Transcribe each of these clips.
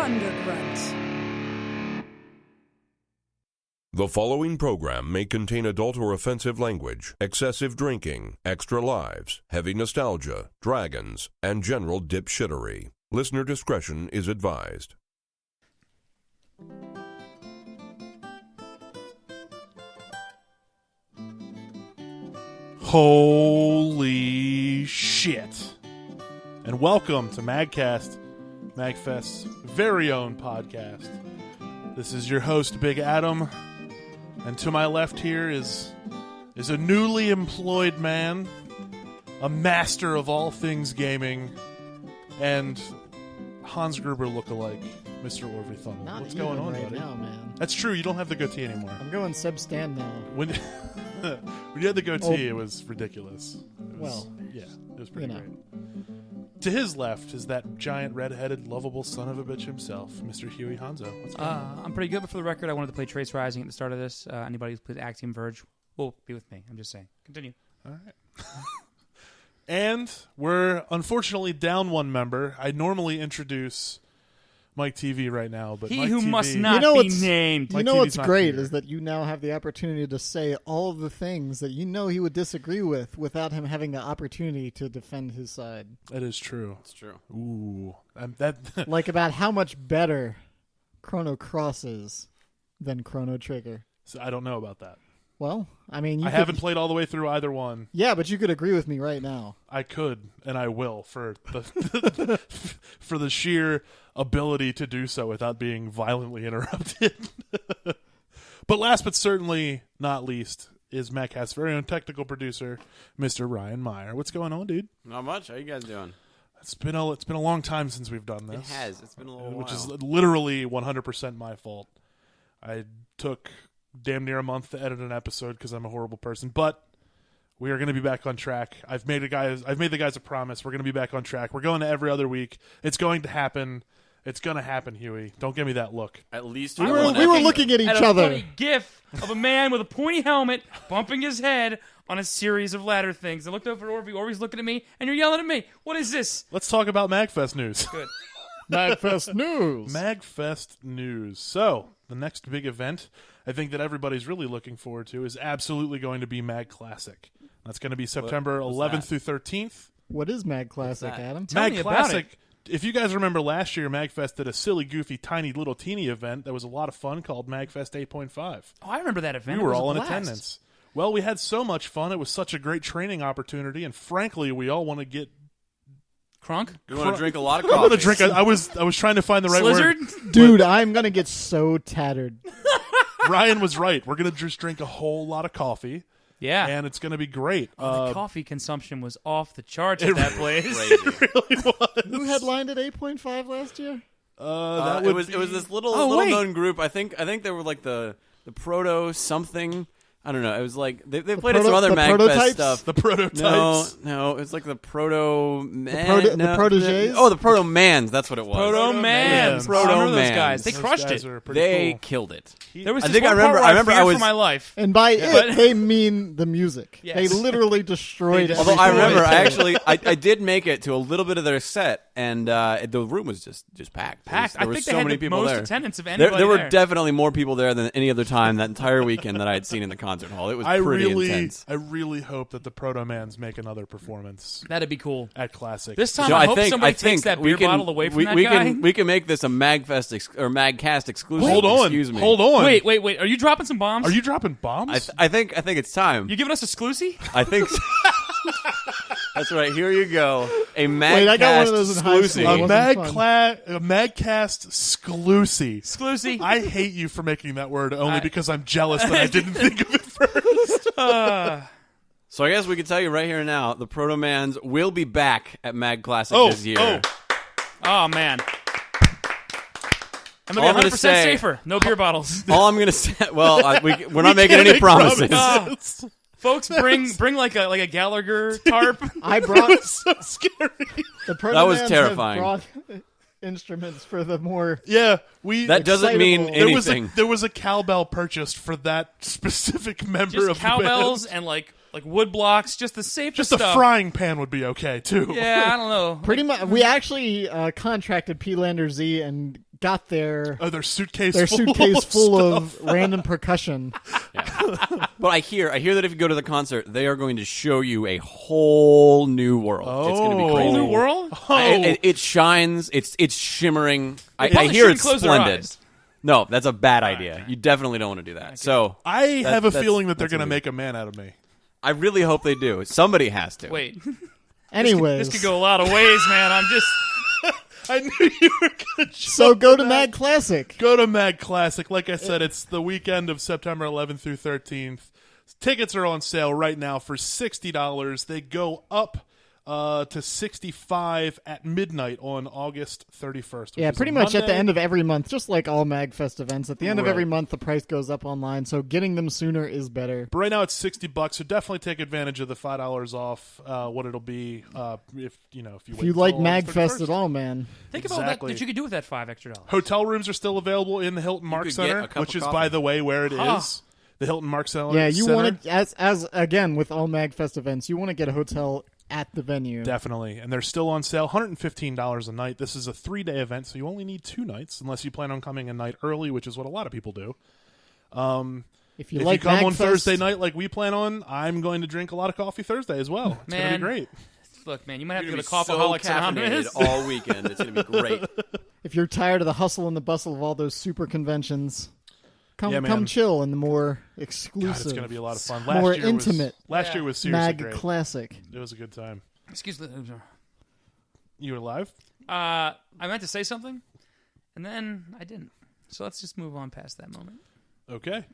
Undergrunt. The following program may contain adult or offensive language, excessive drinking, extra lives, heavy nostalgia, dragons, and general dipshittery. Listener discretion is advised. Holy shit. And welcome to MAGCast, MAGFest's very own podcast. This is your host, Big Adam, and to my left here is a newly employed man, a master of all things gaming, and Hans Gruber lookalike, Mr. Orvie Thummel. Not What's going on, right buddy? now, man. That's true, you don't have the goatee anymore. I'm going sub-stand now. When you had the goatee, it was ridiculous. Yeah, it was pretty great. To his left is that giant, red-headed, lovable son of a bitch himself, Mr. Huey Hanzo. What's going on? I'm pretty good, but for the record, I wanted to play Trace Rising at the start of this. Anybody who's played Axiom Verge will be with me. I'm just saying. Continue. All right. And we're unfortunately down one member. I normally introduce Mike TV right now, but He Mike who TV, must not be named. Mike You know TV's what's not great here. is that you now have the opportunity to say all of the things that you know he would disagree with without him having the opportunity to defend his side. That is true. It's true. Ooh. That Like about how much better Chrono Cross is than Chrono Trigger. So I don't know about that. Well, I mean, I haven't played all the way through either one. Yeah, but you could agree with me right now. I could, and I will, for the for the sheer ability to do so without being violently interrupted. But last but certainly not least is MAGCast's very own technical producer, Mr. Ryan Meyer. What's going on, dude? Not much. How you guys doing? It's been a long time since we've done this. It has. It's been a little which while. is literally 100% my fault. I took damn near a month to edit an episode because I'm a horrible person, but we are going to be back on track. I've made the guys a promise. We're going to be back on track. We're going to every other week. It's going to happen. It's going to happen, Huey. Don't give me that look. At least We were looking at each a other. funny gif of a man with a pointy helmet bumping his head on a series of ladder things. I looked over at Orvie. Orvie's looking at me, and you're yelling at me. What is this? Let's talk about MAGFest news. Good. MAGFest News. MAGFest news. So, the next big event I think that everybody's really looking forward to is absolutely going to be Mag Classic. That's going to be September 11th through 13th. What is Mag Classic, Adam? Tell Mag me about Classic. If you guys remember last year, MAGFest did a silly, goofy, tiny, little, teeny event that was a lot of fun called MAGFest 8.5. Oh, I remember that event. We It were was a all in blast. attendance. Well, we had so much fun. It was such a great training opportunity, and frankly, we all want to get. Crunk? You want to drink a lot of I coffee. want to drink. I was trying to find the right Slizzard? word. Dude, I'm going to get so tattered. Ryan was right. We're gonna just drink a whole lot of coffee, Yeah. and it's gonna be great. The coffee consumption was off the charts at that place. Crazy. Who headlined at 8.5 last year? That it would was this little wait. known group. I think they were like the proto something. I don't know. It was like they played at some other the MAGFest prototypes? stuff. the prototypes. No, it was like the proto the proteges? Oh, the proto mans. That's what it was. Proto-Mans. Proto-Mans. I remember those Proto-Mans. guys. They Those crushed guys it. are pretty They cool. killed it. There was I this think one I remember- part where I remember I feared was- for my life. And by But- it, they mean the music. Yes. They literally destroyed They everything. Although I remember, they I did. actually I did make it to a little bit of their set, and the room was just packed. Packed. There I were think so they had many the people most there. attendance of anybody There were there. definitely more people there than any other time that entire weekend that I had seen in the concert hall. It was pretty intense. I really hope that the Proto-Mans make another performance That'd be cool. at Classic. This time So I hope I somebody think takes that we beer can, bottle away from we, that we guy. Can, we can make this a MAGFest or MAGCast exclusive. Hold on. Excuse me. Hold on. Wait. Are you dropping some bombs? Are you dropping bombs? I think it's time. You giving us a exclusive? I think. That's right. Here you go. A MAGCast Wait, I got one of those in high exclusive. school. a wasn't fun. MAGCast exclusive. Exclusive. I hate you for making that word only because I'm jealous that I didn't think of it first. So I guess we can tell you right here now, the Proto-Mans will be back at Mag Classic Oh, this year. oh. Oh man. I'm All gonna I'm be gonna 100% say- safer. No beer bottles. All I'm gonna say, well, we're not making Can't any make promises. promises. Folks, bring like a Gallagher tarp. I brought So scary. the That was Proto-Mans have terrifying. brought instruments for the more. Yeah, we. That doesn't mean Excitable. anything. There was a cowbell purchased for that specific member Just of cowbells the band. and like wood blocks, just the safest Just a stuff. frying pan would be okay too. Yeah, I don't know. Pretty much, we actually contracted P. Lander Z and got their suitcase full of random percussion. Yeah. But I hear that if you go to the concert, they are going to show you a whole new world. It's going to be crazy. Whole new world? It shines. It's shimmering. I probably hear shouldn't it's close their splendid. eyes. No, that's a bad idea. You definitely don't want to do that. So I have a that's- feeling that they're that's going to weird. make a man out of me. I really hope they do. Somebody has to. Wait. Anyways, This could go a lot of ways, man. I'm just... I knew you were going to so go to Mag Classic. Go to Mag Classic. Like I said, it's the weekend of September 11th through 13th. Tickets are on sale right now for $60. They go up to $65 at midnight on August 31st. Yeah, pretty much at the end of every month, just like all MagFest events. At the end of every month, the price goes up online, so getting them sooner is better. But right now it's $60, so definitely take advantage of the $5 off. What it'll be if you like till August MagFest 31st. at all, man. Think about what you could do with that $5 extra. Hotel rooms are still available in the Hilton Mark could Center, get a cup which of is, coffee. by the way, where it is. The Hilton Mark Center. Yeah, you want to, as again with all MagFest events, you want to get a hotel at the venue. Definitely. And they're still on sale, $115 a night. This is a 3-day event, so you only need 2 nights, unless you plan on coming a night early, which is what a lot of people do. If you If like you come on MagFest, Thursday night like we plan on, I'm going to drink a lot of coffee Thursday as well. It's going to be Man. great. Look, man, you might have You're to go gonna to be Coffeeholics so Anonymous. caffeinated all weekend. It's going to be great. if you're tired of the hustle and the bustle of all those super conventions, Yeah, man. come chill in the more God, exclusive, it's going to be a lot of fun. more intimate Last year was seriously Mag great. Classic. It was a good time. Excuse me. You were live? I meant to say something, and then I didn't. So let's just move on past that moment. Okay.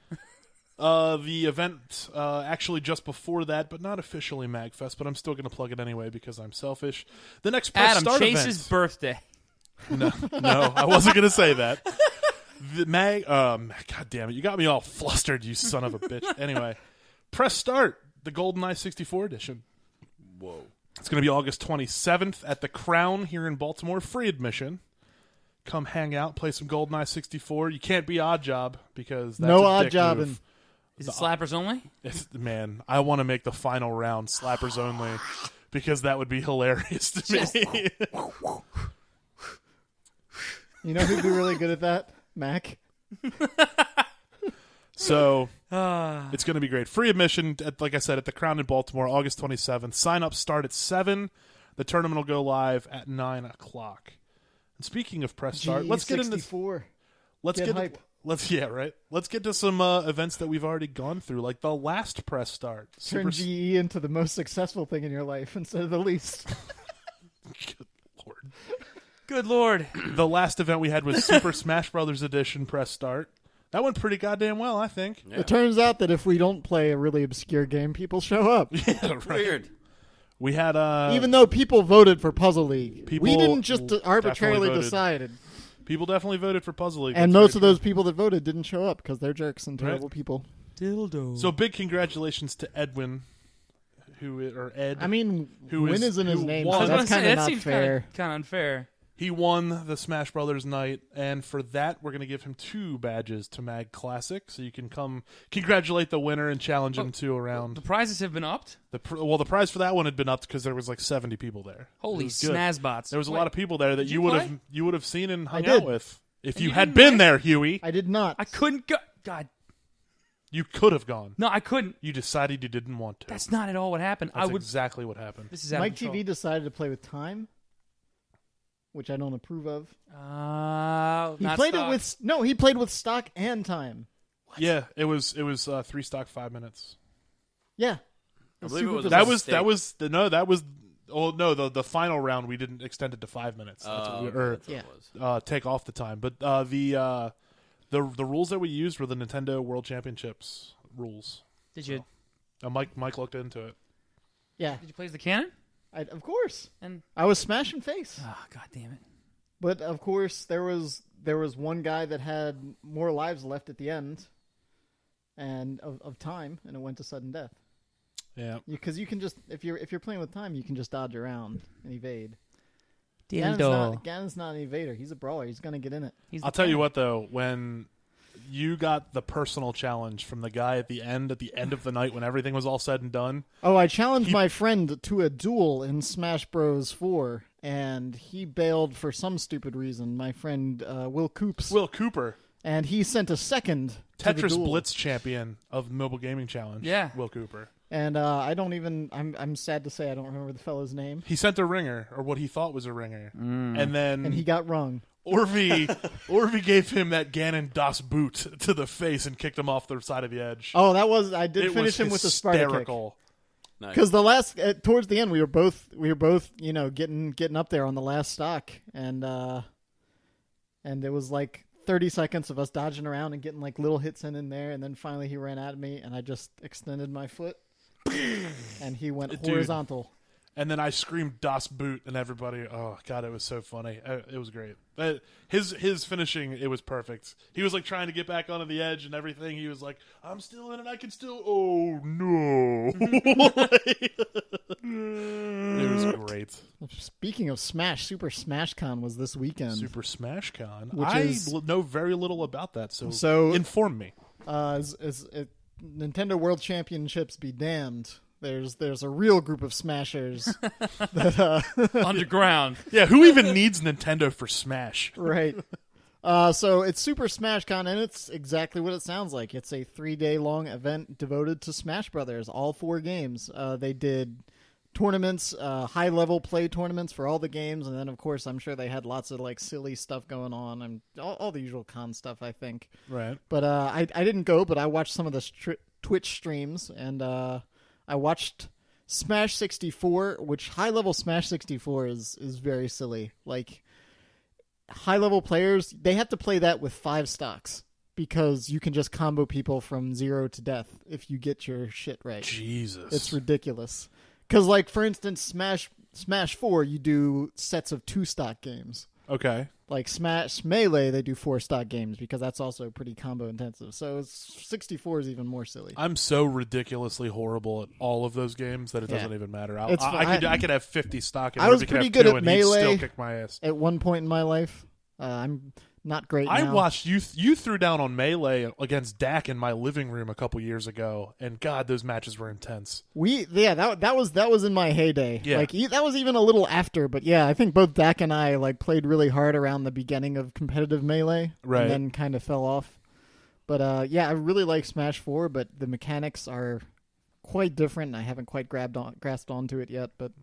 The event actually just before that, but not officially MagFest, but I'm still going to plug it anyway because I'm selfish. The next Press Adam, Start Chase's event. birthday. No, I wasn't going to say that. The God damn it, you got me all flustered, you son of a bitch. Anyway, Press Start, the GoldenEye 64 edition. Whoa. It's going to be August 27th at the Crown here in Baltimore, free admission. Come hang out, play some GoldenEye 64. You can't be Odd Job because that's No a odd dick jobbing. move. Is it slappers only? Man, I want to make the final round slappers only because that would be hilarious to me. You know who'd be really good at that? Mac. So it's going to be great. Free admission, like I said, at the Crown in Baltimore, August 27th. Sign-ups start at 7. The tournament will go live at 9 o'clock. And speaking of Press Start, let's get into... 64. Let's Get get hype. Let's Let's get to some events that we've already gone through, like the last Press Start. Turn GE into the most successful thing in your life instead of the least. Good Lord. Good Lord. The last event we had was Super Smash Brothers Edition Press Start. That went pretty goddamn well, I think. Yeah. It turns out that if we don't play a really obscure game, people show up. Yeah, right. Weird. We had Even though people voted for Puzzle League. People We didn't just arbitrarily definitely voted. decide. people definitely voted for Puzzle League. And That's most very of those people that voted didn't show up because they're jerks and terrible people. Dildo. true. So big congratulations to Edwin, Ed. I mean, Who Win is- isn't his who name, won. so I was that's gonna say, kind of that not seems fair. kind of unfair. He won the Smash Brothers night, and for that, we're going to give him 2 badges to Mag Classic, so you can come congratulate the winner and challenge him to a round. The prizes have been upped. The prize for that one had been upped because there was like 70 people there. Holy It was good. snazbots. There was a Wait, lot of people there that did you you would have seen and hung did. out with if And you you had didn't been play? there, Huey. I did not. I couldn't go. God. You could have gone. No, I couldn't. You decided you didn't want to. That's not at all what happened. That's I would. exactly what happened. This is out Mike of control. TV decided to play with time, which I don't approve of. He not played stock. it with he played with stock and time. Yeah, it was 3 stock 5 minutes. Yeah, I believe it was a That mistake. was the final round we didn't extend it to 5 minutes. That's what we, okay, or that's what Yeah. it was. take off the time. But the rules that we used were the Nintendo World Championships rules. Did you? Mike looked into it. yeah. Did you play as the cannon? Of course, And I was smashing face. God damn it! But of course, there was one guy that had more lives left at the end, and of time, and it went to sudden death. Yeah. Because you can just if you're playing with time, you can just dodge around and evade. Dildo. Ganon's not an evader. He's a brawler. He's gonna get in it. He's I'll the tell you cannon. what though, when you got the personal challenge from the guy at the end of the night when everything was all said and done. Oh, I challenged my friend to a duel in Smash Bros. 4, and he bailed for some stupid reason. My friend Will Coops. Will Cooper. And he sent a second to the Tetris duel. Blitz champion of Mobile Gaming Challenge. Yeah. Will Cooper. And I'm sad to say I don't remember the fellow's name. He sent a ringer, or what he thought was a ringer. And then And he got rung. Orvi gave him that Ganon Das boot to the face and kicked him off the side of the edge. Oh, I did finish him with a Sparta kick. hysterical. Nice. Because the last towards the end we were both getting up there on the last stock, and it was like 30 seconds of us dodging around and getting like little hits in there, and then finally he ran at me and I just extended my foot and he went horizontal. And then I screamed Das boot, and everybody, oh god, it was so funny. It was great. His finishing, it was perfect. He was like trying to get back onto the edge and everything. He was like, I'm still in it, I can still, oh no. It was great. Speaking of Smash, Super Smash Con was this weekend. Super Smash Con. Which I is- know very little about that, so inform me. Nintendo World Championships be damned. There's a real group of smashers that Underground. Yeah, who even needs Nintendo for Smash? right. So it's Super Smash Con, and it's exactly what it sounds like. It's a 3-day long event devoted to Smash Brothers, all 4 games. They did tournaments, high-level play tournaments for all the games, and then, of course, I'm sure they had lots of like silly stuff going on, and all the usual con stuff, I think. Right. But I didn't go, but I watched some of the Twitch streams, and I watched Smash 64, which high-level Smash 64 is very silly. Like, high-level players, they have to play that with 5 stocks because you can just combo people from 0 to death if you get your shit right. Jesus. It's ridiculous. Because, like, for instance, Smash 4, you do sets of 2 stock games. Okay. Like Smash Melee, they do 4 stock games because that's also pretty combo intensive. So 64 is even more silly. I'm so ridiculously horrible at all of those games that it Yeah. doesn't even matter. It's I could have 50 stock. And I was Ruby could pretty have good 2 at and he'd Melee. still kick my ass. At one point in my life, I'm not great I now. watched you. You threw down on Melee against Dak in my living room a couple years ago, and God, those matches were intense. That was in my heyday. Yeah. Like that was even a little after, but yeah, I think both Dak and I like played really hard around the beginning of competitive Melee, Right. and then kind of fell off. But yeah, I really like Smash 4, but the mechanics are quite different, and I haven't quite grasped onto it yet. But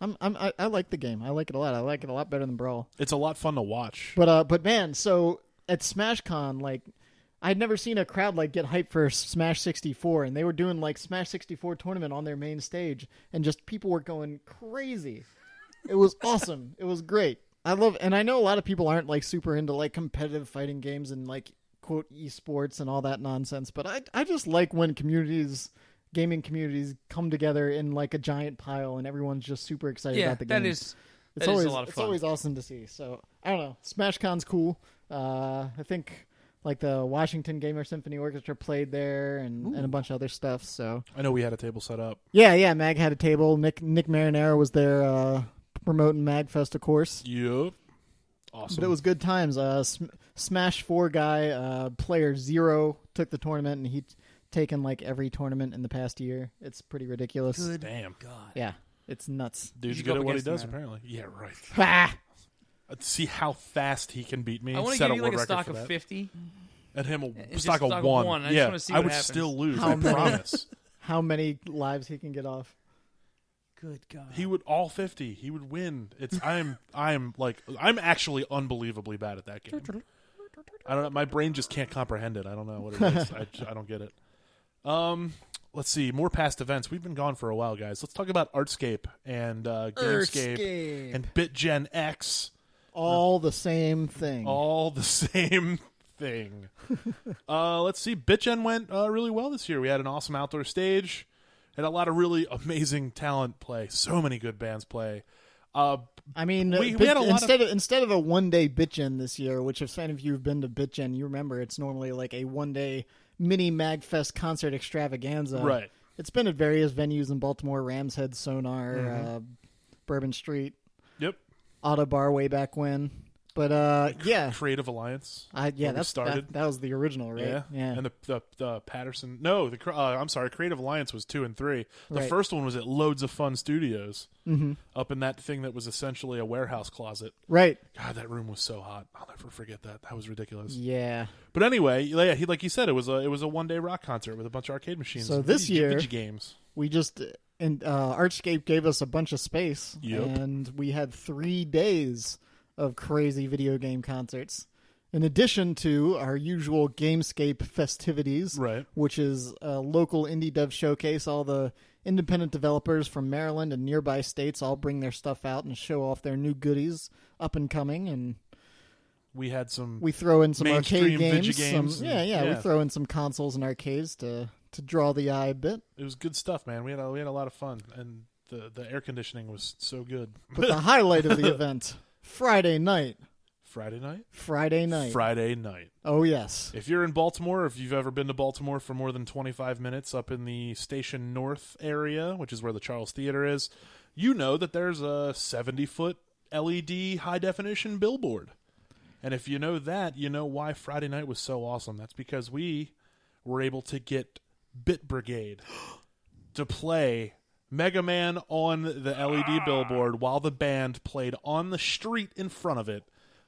I like the game. I like it a lot. I like it a lot better than Brawl. It's a lot fun to watch. But man, so at SmashCon, like I'd never seen a crowd like get hyped for Smash 64, and they were doing like Smash 64 tournament on their main stage, and just people were going crazy. It was awesome. It was great. And I know a lot of people aren't like super into like competitive fighting games and like quote esports and all that nonsense, but I just like when gaming communities come together in like a giant pile and everyone's just super excited about the game. That is It's a always lot of it's fun. always awesome to see. So I don't know. SmashCon's cool. I think like the Washington Gamer Symphony Orchestra played there and a bunch of other stuff. So I know we had a table set up. yeah, Mag had a table. Nick Marinero was there promoting MagFest, of course. Yep. Awesome. But it was good times. Smash 4 guy, player 0, took the tournament, and he'd taken like every tournament in the past year. It's pretty ridiculous. Damn. God. Yeah, it's nuts. Dude's You good go at what he against him, does, Adam. apparently. Yeah, right. Ah! Let's see how fast he can beat me. I want to set give you like world a record stock for of that. 50. And him And a just stock of stock of 1. one. I just Yeah, wanna see I what would happens. still lose. How I many? promise. How many lives he can get off? Good God. He would all 50. He would win. I'm actually unbelievably bad at that game. I don't know. My brain just can't comprehend it. I don't know what it is. I don't get it. Let's see. More past events. We've been gone for a while, guys. Let's talk about Artscape and Gamescape Earthscape. and BitGen X. All the same thing. All the same thing. Let's see. BitGen went really well this year. We had an awesome outdoor stage. Had a lot of really amazing talent play. So many good bands play. I mean, we had a lot instead of a one-day BitGen this year, which if any of you have been to BitGen, you remember it's normally like a one-day mini MagFest concert extravaganza. Right. It's been at various venues in Baltimore: Rams Head, Sonar, Bourbon Street, Yep. Auto Bar way back when. But yeah, Creative Alliance. yeah, where we that's started. that was the original, right? Yeah. And the Patterson. No, I'm sorry. Creative Alliance was 2 and 3. The Right. first one was at Loads of Fun Studios, up in that thing that was essentially a warehouse closet. Right. God, that room was so hot. I'll never forget that. That was ridiculous. Yeah. But anyway, yeah, like you said, it was a one-day rock concert with a bunch of arcade machines. So and this year- video games. We just and Artscape gave us a bunch of space, Yep. and we had 3 days of crazy video game concerts. In addition to our usual Gamescape festivities, Right. which is a local indie dev showcase. All the independent developers from Maryland and nearby states all bring their stuff out and show off their new goodies, up and coming, and We had some. we throw in some Mainstream arcade games. video games Some, and- we yeah. throw in some consoles and arcades to draw the eye a bit. It was good stuff, man. We had a lot of fun, and the air conditioning was so good. But the highlight of the event, Friday night. Friday night. Friday night. Oh, yes. If you're in Baltimore, if you've ever been to Baltimore for more than 25 minutes up in the Station North area, which is where the Charles Theater is, you know that there's a 70-foot LED high-definition billboard. And if you know that, you know why Friday night was so awesome. That's because we were able to get Bit Brigade to play Mega Man on the LED billboard while the band played on the street in front of it.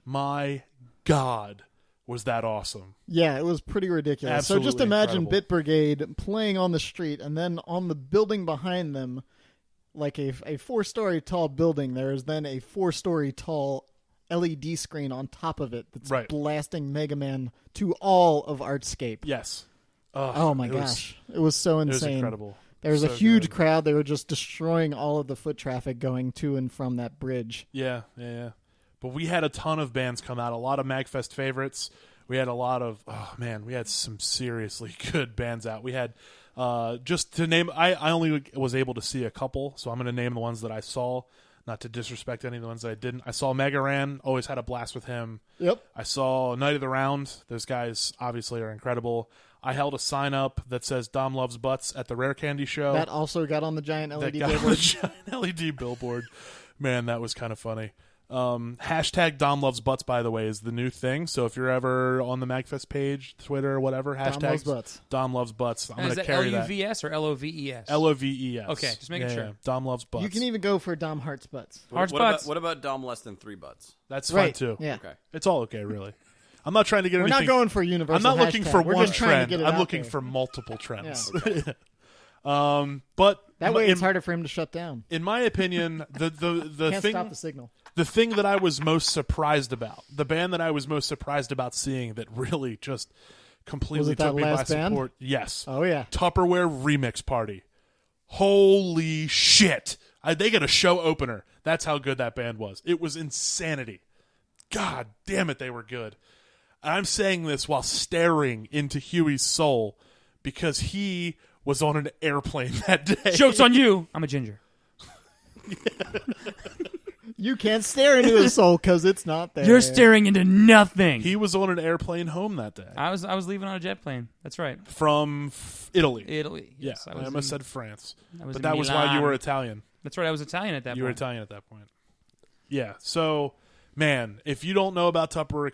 My God, was that awesome. Yeah, it was pretty ridiculous. Absolutely so just imagine incredible. Bit Brigade playing on the street, and then on the building behind them, like a 4-story tall building, there is then a 4-story tall LED screen on top of it that's Right. blasting Mega Man to all of Artscape. Yes. Oh my gosh. It was so It was insane. incredible. There was a So huge good. crowd. They were just destroying all of the foot traffic going to and from that bridge. Yeah. But we had a ton of bands come out, a lot of MAGFest favorites. We had a lot of, we had some seriously good bands out. We had, just to name, I only was able to see a couple, so I'm going to name the ones that I saw, not to disrespect any of the ones that I didn't. I saw Mega Ran, always had a blast with him. Yep. I saw Night of the Round. Those guys obviously are incredible. I held a sign up that says Dom Loves Butts at the Rare Candy Show. That also got on the giant LED That got on billboard. the giant LED billboard. Man, that was kind of funny. Hashtag Dom Loves Butts, by the way, is the new thing. So if you're ever on the MAGFest page, Twitter, whatever, hashtag Loves Butts. Dom Loves Butts. I'm And going is to that carry that. LUVS or LOVES? LOVES. Okay, just making sure. Yeah. Dom Loves Butts. You can even go for Dom Hart's butts. Hearts what butts. about Dom less than 3 butts? That's Right. fun too. Yeah. Okay. It's all okay, really. I'm not trying to get We're anything. not going for a universal I'm not looking hashtag. for We're one just trying to trend. get it I'm out looking there. for multiple trends. Yeah. But That way in, it's harder for him to shut down. in my opinion, the Can't thing stop the signal. the thing that I was most surprised about, the band that I was most surprised about seeing that really just completely Was it that took me by last band? support. Yes. Oh, yeah. Tupperware Remix Party. Holy shit. They got a show opener. That's how good that band was. It was insanity. God damn it, they were good. I'm saying this while staring into Huey's soul because he was on an airplane that day. Joke's on you. I'm a ginger. You can't stare into his soul because it's not there. You're staring into nothing. He was on an airplane home that day I was leaving on a jet plane. That's right. from Italy. Italy. Yeah, Yes, I was almost in- said France. I was But in that was why you Milan. were Italian. That's right. I was Italian at that You were point. Italian at that point. Yeah, so, man, if you don't know about Tupperware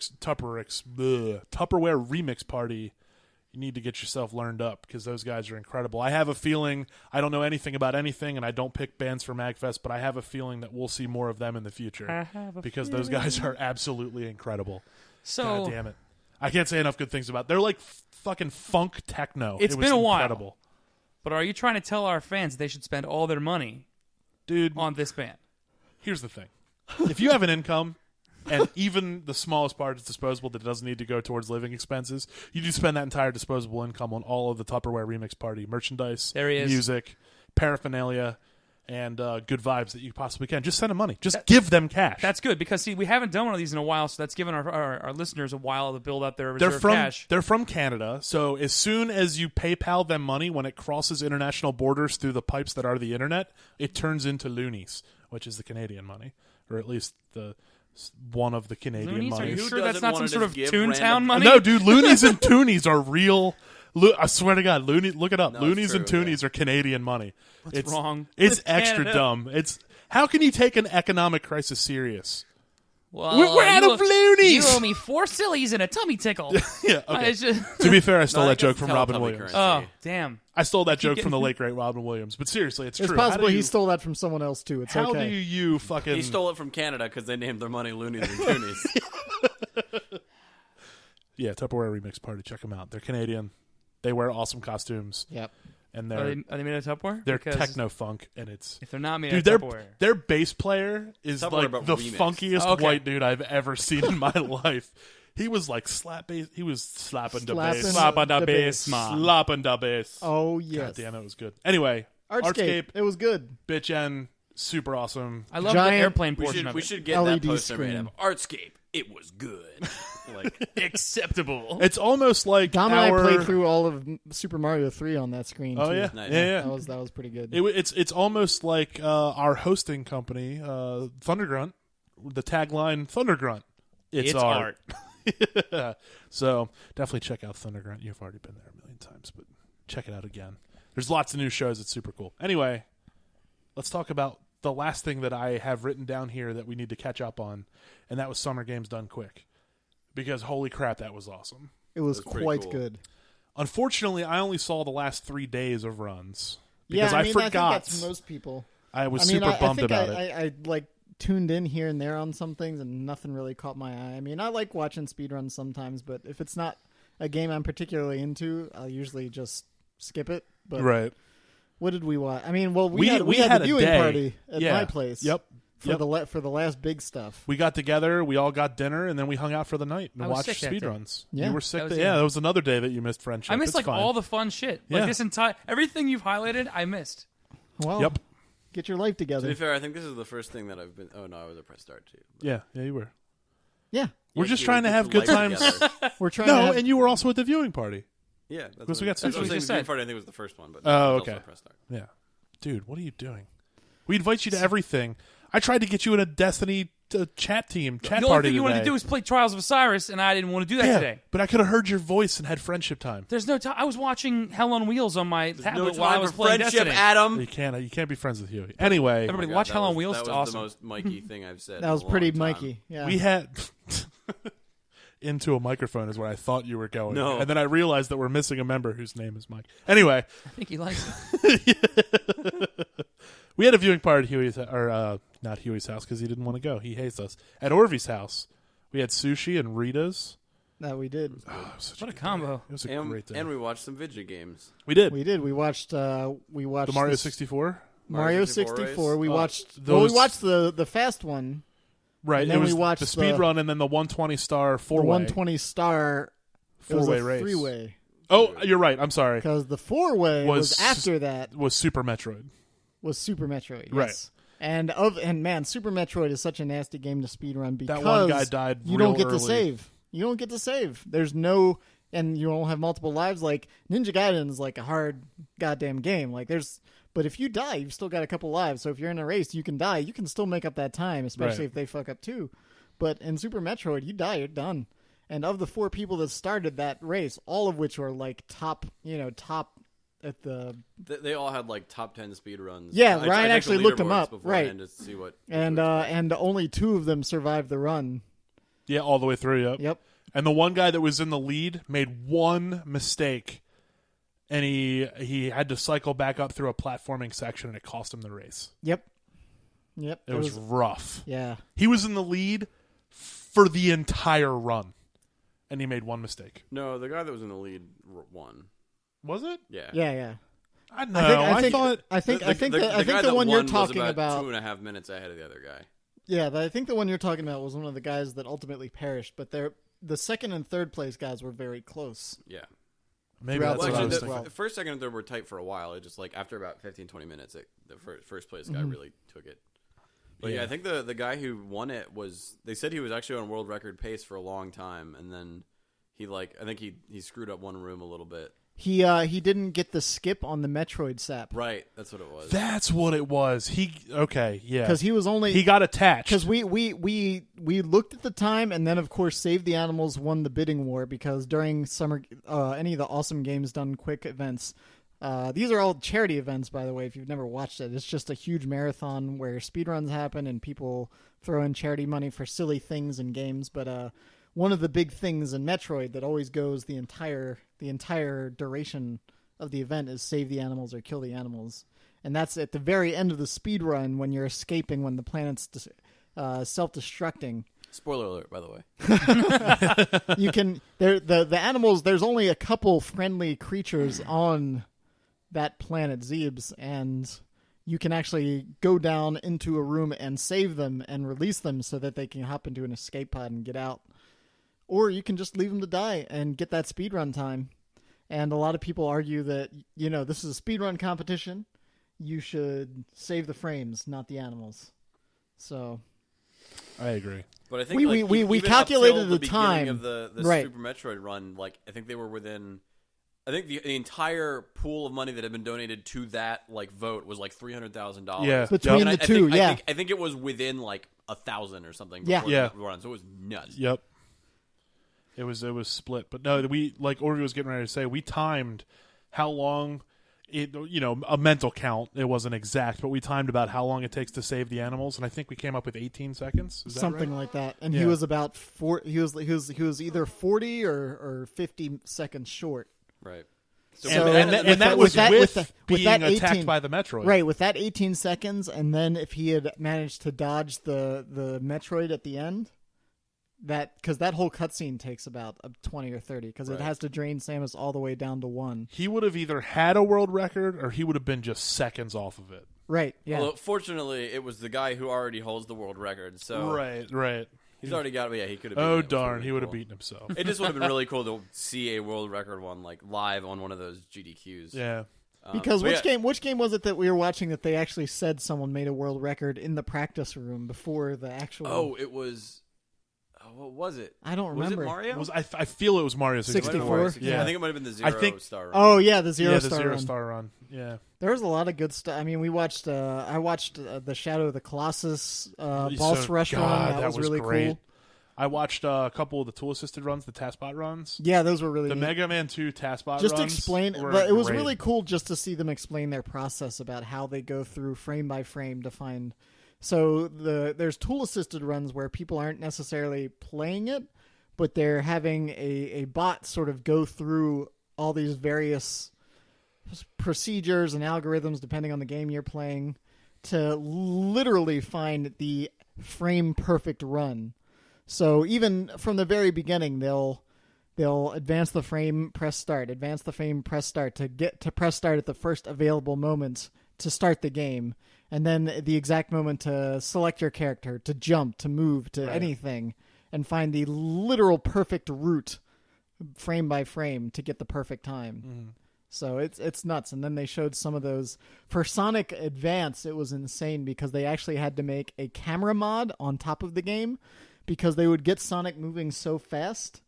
Remix Party, you need to get yourself learned up because those guys are incredible. I have a feeling, I don't know anything about anything, and I don't pick bands for MAGFest, but I have a feeling that we'll see more of them in the future because those guys are absolutely incredible. So God damn it. I can't say enough good things about it. They're like fucking funk techno. It's It was been a while. incredible. But are you trying to tell our fans they should spend all their money Dude, on this band? here's the thing. If you have an income and even the smallest part is disposable that doesn't need to go towards living expenses, you do spend that entire disposable income on all of the Tupperware Remix Party merchandise, There he is. music, paraphernalia, and good vibes that you possibly can. Just send them money. Just give them cash. That's good because see we haven't done one of these in a while, so that's given our listeners a while to build up their they're reserve from cash. they're from Canada, so as soon as you PayPal them money, when it crosses international borders through the pipes that are the internet, it turns into loonies, which is the Canadian money, or at least the one of the Canadian Loonies? Are money. you Who sure that's doesn't not wanna some sort just of give Toontown random- money? No, dude, loonies and toonies are real. I swear to God, loonies. Look it up. No, it's Loonies and true, toonies are Canadian money. What's wrong? It's With extra Canada? dumb. It's how can you take an economic crisis serious? Well, We're out of loonies. You owe me 4 sillies and a tummy tickle. Yeah, okay. It's just- To be fair, I stole No, I that joke guess from it's Robin Teletubby Williams. currency. oh, damn. I stole that joke getting- from the late great Robin Williams. But seriously, it's It's true. possible How do he you, stole that from someone else too. It's How okay. do you fucking? He stole it from Canada because they named their money Loonies and Toonies. Yeah, Tupperware Remix Party. Check them out. They're Canadian. They wear awesome costumes, Yep. and Are they made of Tupperware? they're Because techno funk, and it's If they're not made dude. of Tupperware. Their bass player is Tupperware, like but the remixed. funkiest Okay. white dude I've ever seen in my life. He was like slap bass. He was slapping the bass, Slap on the the bass, bass. man. slapping the bass. Oh God yes. damn, it was good. Anyway, Artscape. It was good. bitch, and super awesome. I love Giant- the airplane we portion should of we it. should get LED that poster made screen. of Artscape. It was good. Like Acceptable. It's almost like Dom and our. I played through all of Super Mario 3 on that screen. Oh too. yeah, Nice. yeah. That was pretty good. It's almost like our hosting company, Thundergrunt. The tagline Thundergrunt. It's art. So definitely check out Thundergrunt. You've already been there a million times, but check it out again. There's lots of new shows. It's super cool. Anyway, let's talk about the last thing that I have written down here that we need to catch up on, and that was Summer Games Done Quick. Because holy crap, that was awesome. It was pretty quite cool. good. Unfortunately, I only saw the last 3 days of runs Yeah, because I mean, I think forgot. that's most people. I was I mean, super I bummed think about it. I like tuned in here and there on some things, and nothing really caught my eye. I mean, I like watching speedruns sometimes, but if it's not a game I'm particularly into, I'll usually just skip it. But Right. what did we watch? I mean, well, We had had the a viewing day. party at Yeah. my place. Yep. For for the last big stuff. We got together, we all got dinner, and then we hung out for the night and I was watched sick that day. speedruns. Yeah. You were sick. That was Yeah, it. that was another day that you missed friendship. I missed It's like fine. all the fun shit. Yeah. Like this entire everything you've highlighted, I missed. Well, Yep. get your life to together. be fair, I think this is the first thing that I've been. Oh no, I was at press start too. But Yeah, you were. Yeah, We're Yeah, just you trying to get have the good life times. together. we're trying to No, have, and you were also at the viewing party. Yeah, that's Because we got that's what sushi. I'm saying. Just The said. party, I think, was the first one, but Oh, I was okay. also at press start. Yeah. Dude, what are you doing? We invite you to everything. I tried to get you in a Destiny chat The party only thing you wanted today. to do was play Trials of Osiris, and I didn't want to do that yeah, today. but I could have heard your voice and had friendship time. There's no time. I was watching Hell on Wheels on my No tablet while I time was for playing friendship, Destiny. Adam. You can't be friends with Huey. Anyway, Everybody Oh my God, watch that Hell on was- Wheels. That It's was awesome. the most Mikey thing I've said. that was in a pretty long time. Mikey. Yeah, we had into a microphone is where I thought you were going. No. And then I realized that we're missing a member whose name is Mike. Anyway, I think he likes it. we had a viewing party at Huey's, or not Huey's house because he didn't want to go. He hates us. At Orvy's house, we had sushi and Rita's. that we did. Oh, it was such What a good combo. day. It was a And, great day. and we watched some video games. we did. We did. We watched. The Mario this- 64. Mario Mario 64. 64 We Oh, watched. those- Well, we watched the fast one. Right. And It then was we watched the speed run and then the 120 star The four-way. 120 star. It was Four-way a race. 3-way Oh, you're right. I'm sorry. because the 4-way was after that. Was Super Metroid. Was Super Metroid. Yes. Right. And man, Super Metroid is such a nasty game to speedrun because That one guy died you real don't get to early. save. You don't get to save. There's no, and you don't have multiple lives. Like Ninja Gaiden is like a hard goddamn game. Like but if you die, you've still got a couple lives. So if you're in a race, you can die. You can still make up that time, especially Right. if they fuck up too. But in Super Metroid, you die, you're done. And of the 4 people that started that race, all of which were like top at the They all had like top 10 speed runs. Yeah, I Ryan checked the actually looked them leaderboards up, beforehand right. To see what and only 2 of them survived the run. Yeah, all the way through. Yep. Yep. And the one guy that was in the lead made one mistake, and he had to cycle back up through a platforming section, and it cost him the race. Yep. It was rough. Yeah. He was in the lead for the entire run, and he made one mistake. No, the guy that was in the lead won. Was it? Yeah. Yeah. I know. I thought. think guy the that one you're won was talking about about. 2.5 minutes ahead of the other guy. Yeah, but I think the one you're talking about was one of the guys that ultimately perished. But the second and third place guys were very close. Yeah. Maybe throughout that's Well, what I actually, was the thinking. first, second, and third were tight for a while. It just like after about 15-20 minutes, the first place guy really took it. But yeah, I think the guy who won it was. They said he was actually on world record pace for a long time, and then I think he screwed up one room a little bit. He didn't get the skip on the Metroid sap Right, that's what it was. That's what it was. Yeah. because he was only He got attached. because we looked at the time and then of course Save the Animals won the bidding war because during summer any of the Awesome Games Done Quick events. These are all charity events, by the way. If you've never watched it, it's just a huge marathon where speedruns happen and people throw in charity money for silly things in games, but one of the big things in Metroid that always goes the entire duration of the event is save the animals or kill the animals. And that's at the very end of the speed run when you're escaping when the planet's self-destructing. Spoiler alert, by the way. You can the animals. There's only a couple friendly creatures on that planet, Zebes, and you can actually go down into a room and save them and release them so that they can hop into an escape pod and get out. Or you can just leave them to die and get that speedrun time. And a lot of people argue that, this is a speedrun competition. You should save the frames, not the animals. So I agree. But I think we even calculated up till the time of the right. Super Metroid run. Like I think they were within. I think the entire pool of money that had been donated to that vote was like $300,000. Yeah, between the two. I think it was within like 1,000 or something. Yeah, The run, so it was nuts. Yep. It was split, but no, we like Orvi was getting ready to say. We timed how long it, a mental count. It wasn't exact, but we timed about how long it takes to save the animals, and I think we came up with 18 seconds. Is that something right? like that. And Yeah. he was about he was either 40 or 50 seconds short. Right. And that was with being that attacked 18 by the Metroid. Right, with that 18 seconds, and then if he had managed to dodge the Metroid at the end, because that whole cutscene takes about 20 or 30, because it has to drain Samus all the way down to 1. He would have either had a world record or he would have been just seconds off of it. Right, yeah. Well, fortunately, it was the guy who already holds the world record. So Right. he's already got it. Yeah, he could have. Oh, darn. He would have beaten himself. It just would have been really cool to see a world record one live on one of those GDQs. Yeah. Because which game was it that we were watching that they actually said someone made a world record in the practice room before the actual? Oh, it was. What was it? I don't remember. Was it Mario? I feel it was Mario 64. 64? Yeah. I think it might have been the Zero-Star Run. Oh yeah, the Zero Zero Star Run. Yeah. There was a lot of good stuff. I mean, we watched. I watched the Shadow of the Colossus boss rush run. That was really great. cool. I watched a couple of the tool assisted runs, the TASBot runs. Yeah, those were really the neat. Mega Man 2 TASBot just runs. explain, were but it was great. really cool just to see them explain their process about how they go through frame by frame to find. So there's tool assisted runs where people aren't necessarily playing it, but they're having a bot sort of go through all these various procedures and algorithms depending on the game you're playing to literally find the frame perfect run. So even from the very beginning, they'll advance the frame, press start, advance the frame, press start to get to press start at the first available moment to start the game, and then the exact moment to select your character, to jump, to move, to anything, and find the literal perfect route, frame by frame, to get the perfect time. Mm. So it's nuts. And then they showed some of those for Sonic Advance. It was insane because they actually had to make a camera mod on top of the game, because they would get Sonic moving so fast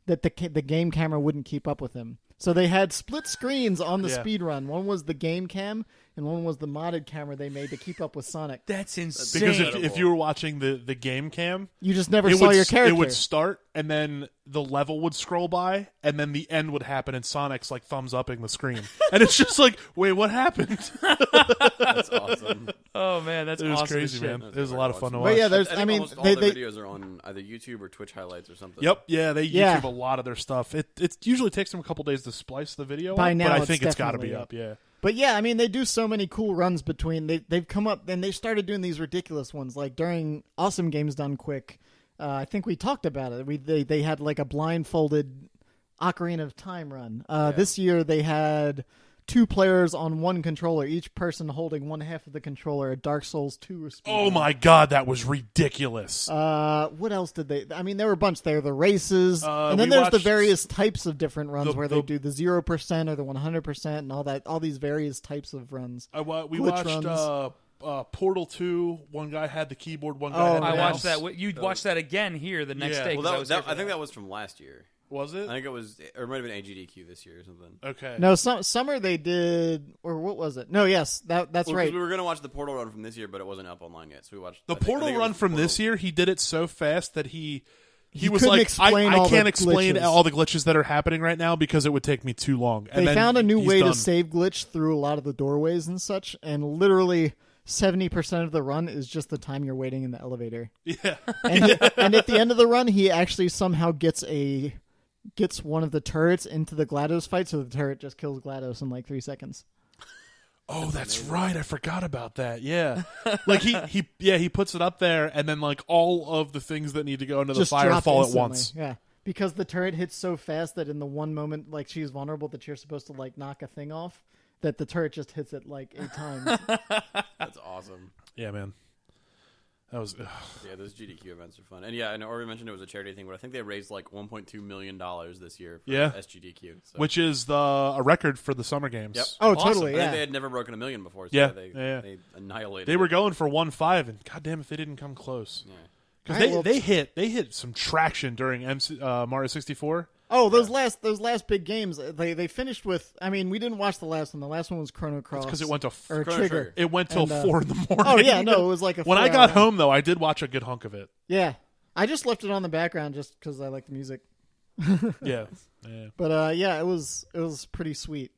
that the game camera wouldn't keep up with him. So they had split screens on the speed run. One was the game cam, and one was the modded camera they made to keep up with Sonic. That's insane. Because if you were watching the game cam, you just never saw your character. It would start, and then the level would scroll by, and then the end would happen, and Sonic's thumbs upping the screen. And it's just wait, what happened? That's awesome. Oh, man, that's awesome. It was crazy, man. It was a lot of fun to watch. But yeah, I mean, all the videos are on either YouTube or Twitch highlights or something. Yep, yeah, they YouTube a lot of their stuff. It usually takes them a couple days to splice the video by up, now, but I think it's got to be up, yeah. But yeah, I mean, they do so many cool runs between. They've come up and they started doing these ridiculous ones, like during Awesome Games Done Quick. I think we talked about it. They had a blindfolded Ocarina of Time run. This year they had 2 players on one controller, each person holding one half of the controller, a Dark Souls 2 speed Oh run. my god, that was ridiculous. What else did they... I mean, there were a bunch there. The races, and then we there's the watched various types of different runs where they do the 0% or the 100% and all these various types of runs. We Glitch watched Portal 2. One guy had the keyboard, one guy had the I mouse. watched that. You watched that again here the next day. Well, I think that was from last year. Was it? I think it was, or it might have been AGDQ this year or something. Okay. No, summer they did, or what was it? No, yes, that's right. We were going to watch the Portal run from this year, but it wasn't up online yet, so we watched the Portal run from this year. He did it so fast that he was couldn't like, explain I all can't the explain glitches. all the glitches that are happening right now because it would take me too long. And They then found a new he's way done. to save glitch through a lot of the doorways and such, and literally 70% of the run is just the time you're waiting in the elevator. Yeah. And at the end of the run, he actually somehow gets one of the turrets into the GLaDOS fight, so the turret just kills GLaDOS in like 3 seconds. Oh, that's right. I forgot about that. Yeah. Like he puts it up there, and then like all of the things that need to go into the Just fire drop fall instantly. at once. Yeah. Because the turret hits so fast that in the one moment like she's vulnerable that you're supposed to like knock a thing off, that the turret just hits it like 8 times. That's awesome. Yeah, man. That was Yeah, those GDQ events are fun. And yeah, I know Ori mentioned it was a charity thing, but I think they raised like $1.2 million this year for SGDQ. So. which is a record for the summer games. Yep. Oh, Awesome. totally, I yeah. think they had never broken $1 million before, so Yeah. they annihilated They were it. going for 1.5, and goddamn if they didn't come close. Yeah. Because All right, they hit some traction during Mario 64. Oh, those last big games, they finished with. I mean, we didn't watch the last one. The last one was Chrono Cross. Because it went to or Chrono Trigger. Trigger. it went till And, 4 in the morning. Oh yeah, no, it was like a. When I 4-hour got run. home though, I did watch a good hunk of it. Yeah, I just left it on the background just because I like the music. Yeah. But yeah, it was pretty sweet.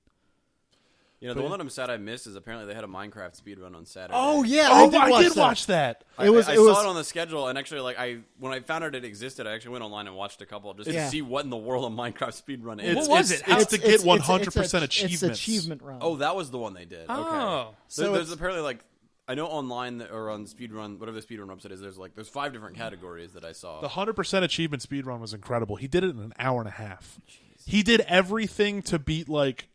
You know, the one that I'm sad I missed is apparently they had a Minecraft speedrun on Saturday. Oh yeah, Oh, I did watch that. I saw it on the schedule, and actually, like when I found out it existed, I actually went online and watched a couple just Yeah. to see what in the world a Minecraft speedrun is. What was it? It's to get 100% It's achievements. achievement run. Oh, that was the one they did. Oh. Okay. So There's it's- apparently like I know online or on speedrun, whatever the speedrun website is. There's 5 different categories that I saw. The 100% achievement speedrun was incredible. He did it in an hour and a half. He did everything to beat like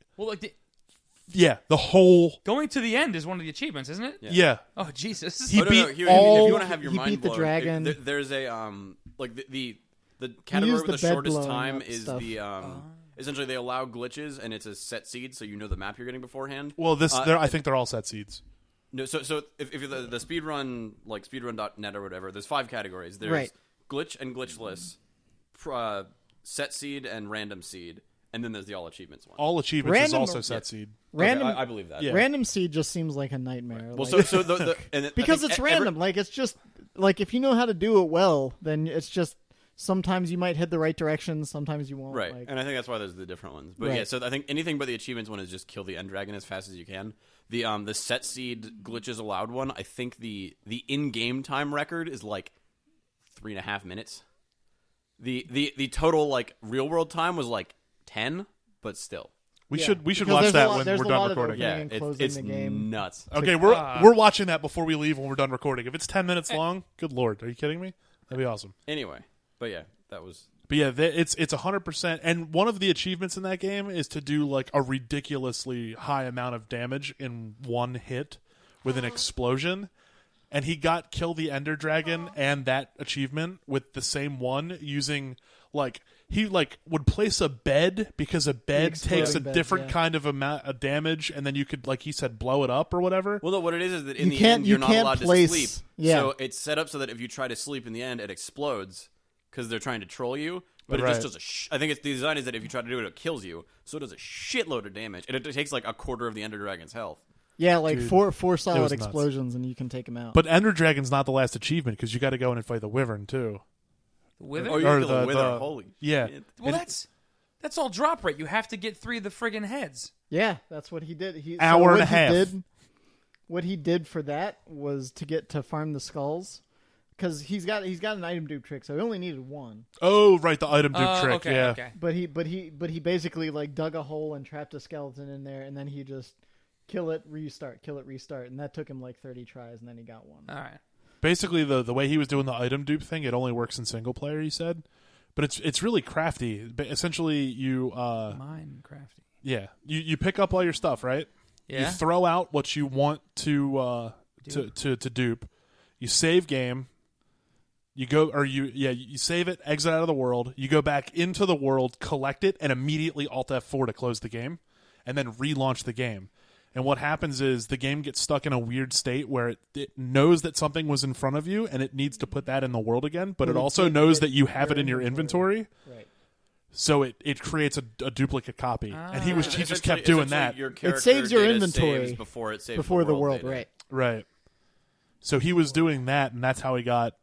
the whole going to the end is one of the achievements, isn't it? yeah. Oh Jesus! He Oh, no, beat no, if you all. want to have your he mind beat the blown, dragon. there's a like the category used with the the bed shortest blowing time up is stuff. the essentially they allow glitches and it's a set seed, so you know the map you're getting beforehand. Well, I think they're all set seeds. No, so if you're the speedrun, like speedrun.net or whatever, there's 5 categories. There's Right. glitch and glitchless, set seed and random seed, and then there's the all achievements one. All achievements is Random- also set seed. Random, Okay, I believe that. Yeah. random seed just seems like a nightmare. Well, like- so and I because think it's every- random. Like it's just like if you know how to do it well, then it's just sometimes you might head the right direction, sometimes you won't. Right, Like, and I think that's why there's the different ones. But Right. yeah, so I think anything but the achievements one is just kill the end dragon as fast as you can. The set seed glitches allowed one, I think the in-game time record is like 3.5 minutes. The total like real world time was like 10, but still. We Yeah. should Because watch there's a that lot- when there's we're a done lot of recording. opening Yeah, and it's closing the game. nuts. Okay, we're watching that before we leave when we're done recording. If it's 10 minutes long, good lord, are you kidding me? That'd be awesome. Anyway, but yeah, that was But yeah, it's 100%. And one of the achievements in that game is to do like a ridiculously high amount of damage in one hit with an explosion. And he got Kill the Ender Dragon and that achievement with the same one using like he like would place a bed because a bed takes a exploding bed, different yeah. kind of amount of damage, and then you could, like he said, blow it up or whatever. well. No, what it is that in You the can't- end you you're not can't allowed place- to sleep. yeah. So it's set up so that if you try to sleep in the end, it explodes because they're trying to troll you. But it Right. just does I think it's the design is that if you try to do it, it kills you. So it does a shitload of damage, and it takes like a quarter of the Ender Dragon's health. Yeah, like Dude, four was solid nuts. explosions and you can take them out. But Ender Dragon's not the last achievement because you got to go in and fight the Wyvern too. With it? Oh, you Or kill the the- Wither. the- Holy yeah. shit. Well, that's all drop rate. You have to get 3 of the friggin' heads. yeah, that's what he did. Hour and what a half. What he did for that was to get to farm the skulls, because he's got an item dupe trick, so he only needed one. Oh, right, the item dupe trick. Okay, yeah. okay. But he basically like dug a hole and trapped a skeleton in there, and then he just kill it, restart, and that took him like 30 tries, and then he got one. All right. Basically, the way he was doing the item dupe thing, it only works in single player. He said, but it's really crafty. But essentially, you Minecrafty. you pick up all your stuff, right? Yeah. You throw out what you want to dupe. You save game. You go you save it, exit out of the world. You go back into the world, collect it, and immediately Alt F4 to close the game, and then relaunch the game. And what happens is the game gets stuck in a weird state where it knows that something was in front of you and it needs to put that in the world again, but it Well, also it knows get that you have it your in your inventory. Right. So it creates a duplicate copy, and he just Essentially- kept doing that. essentially your It character saves your data inventory saves before it saves before the world, data. right? Right. So he was doing that, and that's how he got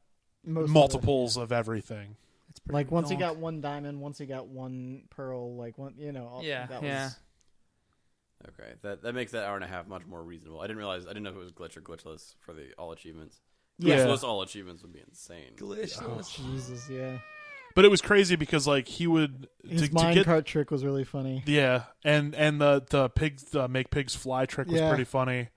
Most of it. multiples of everything. That's pretty Like once he donk. got one diamond, once he got one pearl, like one, Yeah, that yeah. was Okay, that makes that hour and a half much more reasonable. I didn't know if it was glitch or glitchless for the all achievements. Yeah. Glitchless all achievements would be insane. Jesus, yeah. But it was crazy because like he would His to minecart get trick was really funny. yeah, and the pigs make pigs fly trick was Yeah. pretty funny.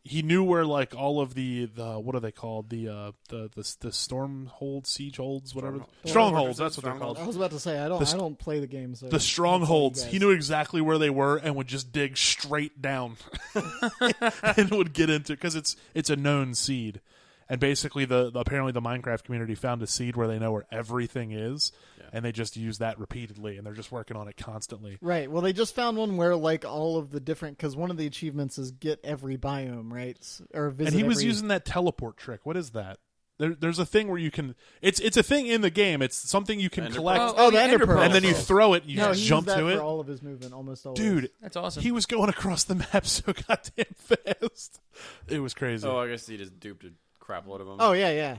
He knew where like all of the what are they called the stormhold siege holds whatever strongholds that's what they're called. I was about to say I don't play the game. So The strongholds. He knew exactly where they were and would just dig straight down and would get into because it's a known seed. And basically, apparently the Minecraft community found a seed where they know where everything is, and they just use that repeatedly, and they're just working on it constantly. Right. Well, they just found one where like all of the different because one of the achievements is get every biome, right? Or visit. And he was using that teleport trick. What is that? There's a thing where you can. It's a thing in the game. It's something you can collect. Oh, the Ender Pearl. And then you throw it. You No, just he jump used that to it. for all of his movement, almost always. Dude, That's awesome. he was going across the map so goddamn fast. It was crazy. Oh, I guess he just duped a crap load of them. Oh yeah. yeah.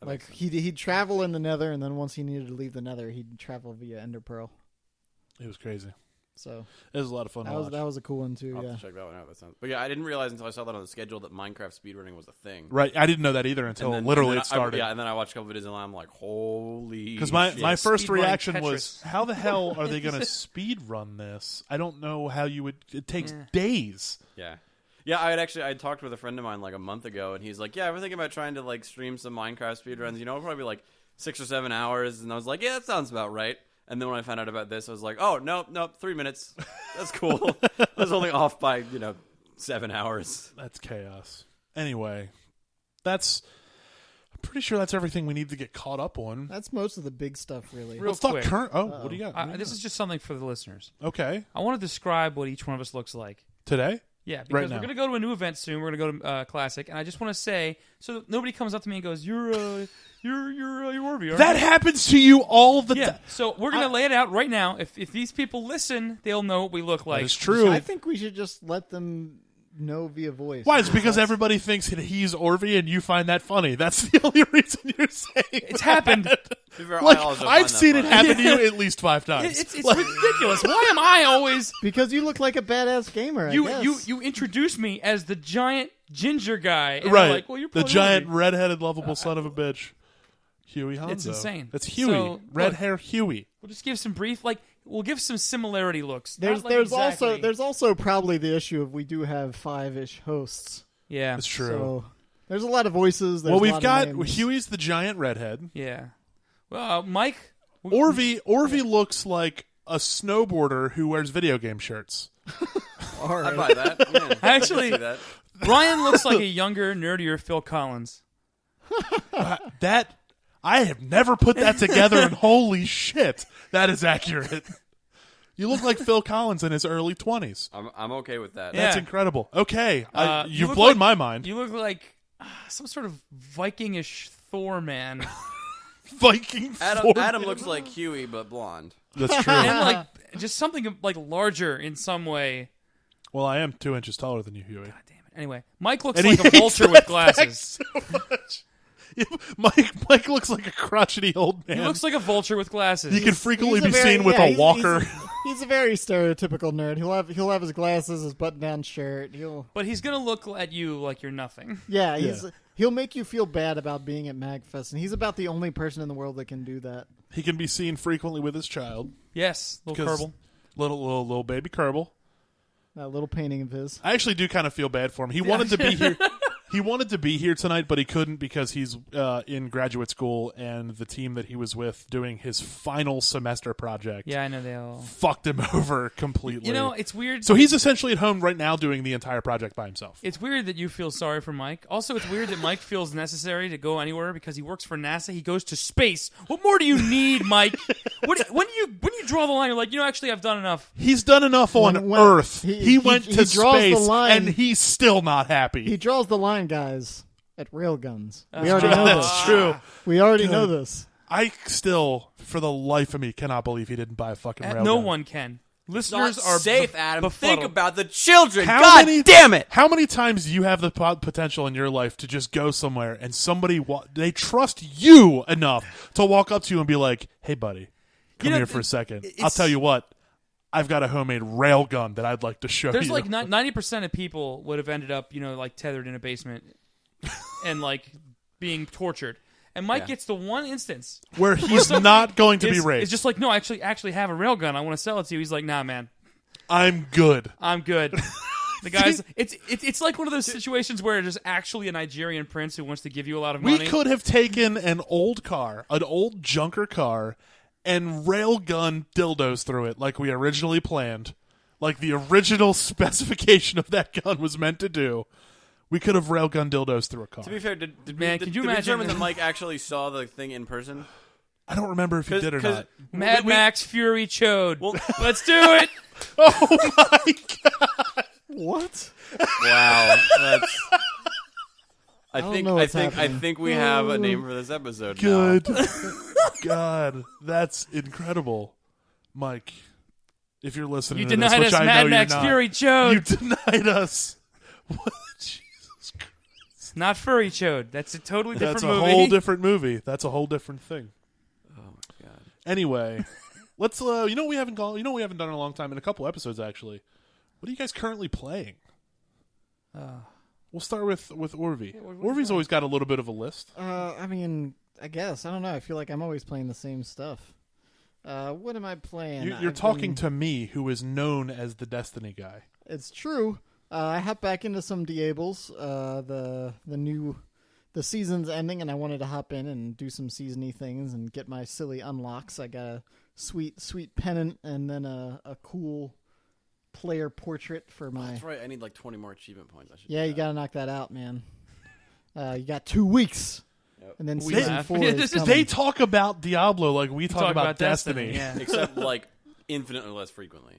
That Like makes sense. he'd travel in the Nether, and then once he needed to leave the Nether, he'd travel via Ender Pearl. It was crazy. So It was a lot of fun to watch. that was a cool one too. I'll Yeah. have to check that one out. That sounds. But yeah, I didn't realize until I saw that on the schedule that Minecraft speedrunning was a thing. Right, I didn't know that either until And then- literally and then it started. and then I watched a couple videos and I'm like, holy. Because my first Speedrunning reaction was, Tetris. how the hell are they going to speed run this? I don't know how you would. It takes Yeah. days. Yeah. Yeah, I talked with a friend of mine like a month ago, and he's like, "Yeah, we're thinking about trying to like stream some Minecraft speedruns. You know, probably like 6 or 7 hours." And I was like, "Yeah, that sounds about right." And then when I found out about this, I was like, "Oh no, 3 minutes. That's cool." I was only off by 7 hours. That's chaos. Anyway, I'm pretty sure that's everything we need to get caught up on. That's most of the big stuff, really. Real Let's talk quick. current. Oh, what do you got? This is just something for the listeners. Okay, I want to describe what each one of us looks like. today. Yeah, Right because now. we're going to go to a new event soon. We're going to go to Classic, and I just want to say, so that nobody comes up to me and goes, "You're Orby." aren't That you?" happens to you all the Yeah. time. So we're going to lay it out right now. If these people listen, they'll know what we look like. That is true. I think we should just let them know via voice. Why? It's because everybody thinks that he's Orvy, and you find that funny. That's the only reason you're saying It's happened. To be fair, Like, I also find I've that seen it funny. happen to you at least 5 times. It's ridiculous. Why am I always Because you look like a badass gamer. I guess. you introduce me as the giant ginger guy, and Right. you're like, well, you're the probably giant Orby. redheaded lovable son of a bitch. Huey Hanzo. It's insane. That's Huey. So, Red look, hair Huey. We'll just give some brief, we'll give some similarity looks. There's Not like also exactly- also probably the issue of we do have 5-ish hosts. yeah, That's true. So there's a lot of voices. There's Well, a we've lot got of names. Huey's the giant redhead. yeah. Well, Mike. Orvy looks like a snowboarder who wears video game shirts. All I'd right. buy that. Yeah, Actually- I can see that. Brian looks like a younger, nerdier Phil Collins. That I have never put that together, and holy shit, that is accurate. You look like Phil Collins in his early 20s. I'm okay with that. Yeah. That's incredible. Okay, You you've look blown like- my mind. You look like some sort of Vikingish Thor man, Viking. Adam Thor. looks like Huey but blonde. That's true. and like just something like larger in some way. Well, I am 2 inches taller than you, Huey. Damn it. Anyway, Mike looks And like he a vulture hates with that glasses. fact so much. Mike looks like a crotchety old man. He looks like a vulture with glasses. He can frequently He's be a very- seen with yeah, a he's- walker. He's a very stereotypical nerd. He'll have his glasses, his button-down shirt. But he's gonna look at you like you're nothing. He'll make you feel bad about being at MAGFest, and he's about the only person in the world that can do that. He can be seen frequently with his child. Yes, little 'Cause Kerbal. Little baby Kerbal. That little painting of his. I actually do kind of feel bad for him. He wanted to be here. He wanted to be here tonight, but he couldn't because he's in graduate school, and the team that he was with doing his final semester project Yeah, I know they all. fucked him over completely. You know, it's weird. so he's essentially at home right now doing the entire project by himself. It's weird that you feel sorry for Mike. Also, it's weird that Mike feels necessary to go anywhere because he works for NASA. He goes to space. What more do you need, Mike? When you draw the line, you're like, actually, I've done enough. He's done enough on When- Earth. he- He went he to draws the space, line. and he's still not happy. He draws the line, guys, at railguns. We already know That's this. true. We already know this. I still, for the life of me, cannot believe he didn't buy a fucking railgun. No one can. Listeners are safe, Adam. befuddled. Think about the children. How God many- damn it! How many times do you have the potential in your life to just go somewhere and somebody they trust you enough to walk up to you and be like, "Hey, buddy, come know, here for a second. I'll it's- tell you what, I've got a homemade railgun that I'd like to show There's you. like 90% of people would have ended up, like tethered in a basement and like being tortured. And Mike gets the one instance where he's not going to be raped. It's just like, no, I actually have a railgun. I want to sell it to you. He's like, nah, man. I'm good. The guy's it's like one of those situations where there's actually a Nigerian prince who wants to give you a lot of money. We could have taken an old junker car, and railgun dildos through it like we originally planned. Like the original specification of that gun was meant to do. We could have railgun dildos through a car. To be fair, did could you we imagine determine that Mike actually saw the thing in person? I don't remember if he did or not. Mad Max Fury Chode. Well, let's do it. Oh my god! What? Wow, that's. I don't know what's I happening. think we have a name for this episode. Good Now. God, that's incredible, Mike. If you're listening, You to this, denied which us I Mad know Max you're not, Fury Chode. you denied us. What? Jesus Christ! Not Furry Chode. That's a totally different That's a movie. whole different movie. That's a whole different thing. Oh my god. Anyway, let's. You know what we haven't gone. You know what we haven't done in a long time, in a couple episodes actually. What are you guys currently playing? We'll start with Orvie. Orvie's always got a little bit of a list. I mean, I guess. I don't know. I feel like I'm always playing the same stuff. What am I playing? You're talking to me, who is known as the Destiny guy. It's true. I hopped back into some Diables. The season's ending, and I wanted to hop in and do some season-y things and get my silly unlocks. I got a sweet pennant and then a cool player portrait for my... That's right. I need like 20 more achievement points. I should. Yeah, you got to knock that out, man. You got 2 weeks. Yep. And then We season laugh. 4 is coming. They talk about Diablo like we talk Talk about Destiny. Yeah. Except like infinitely less frequently.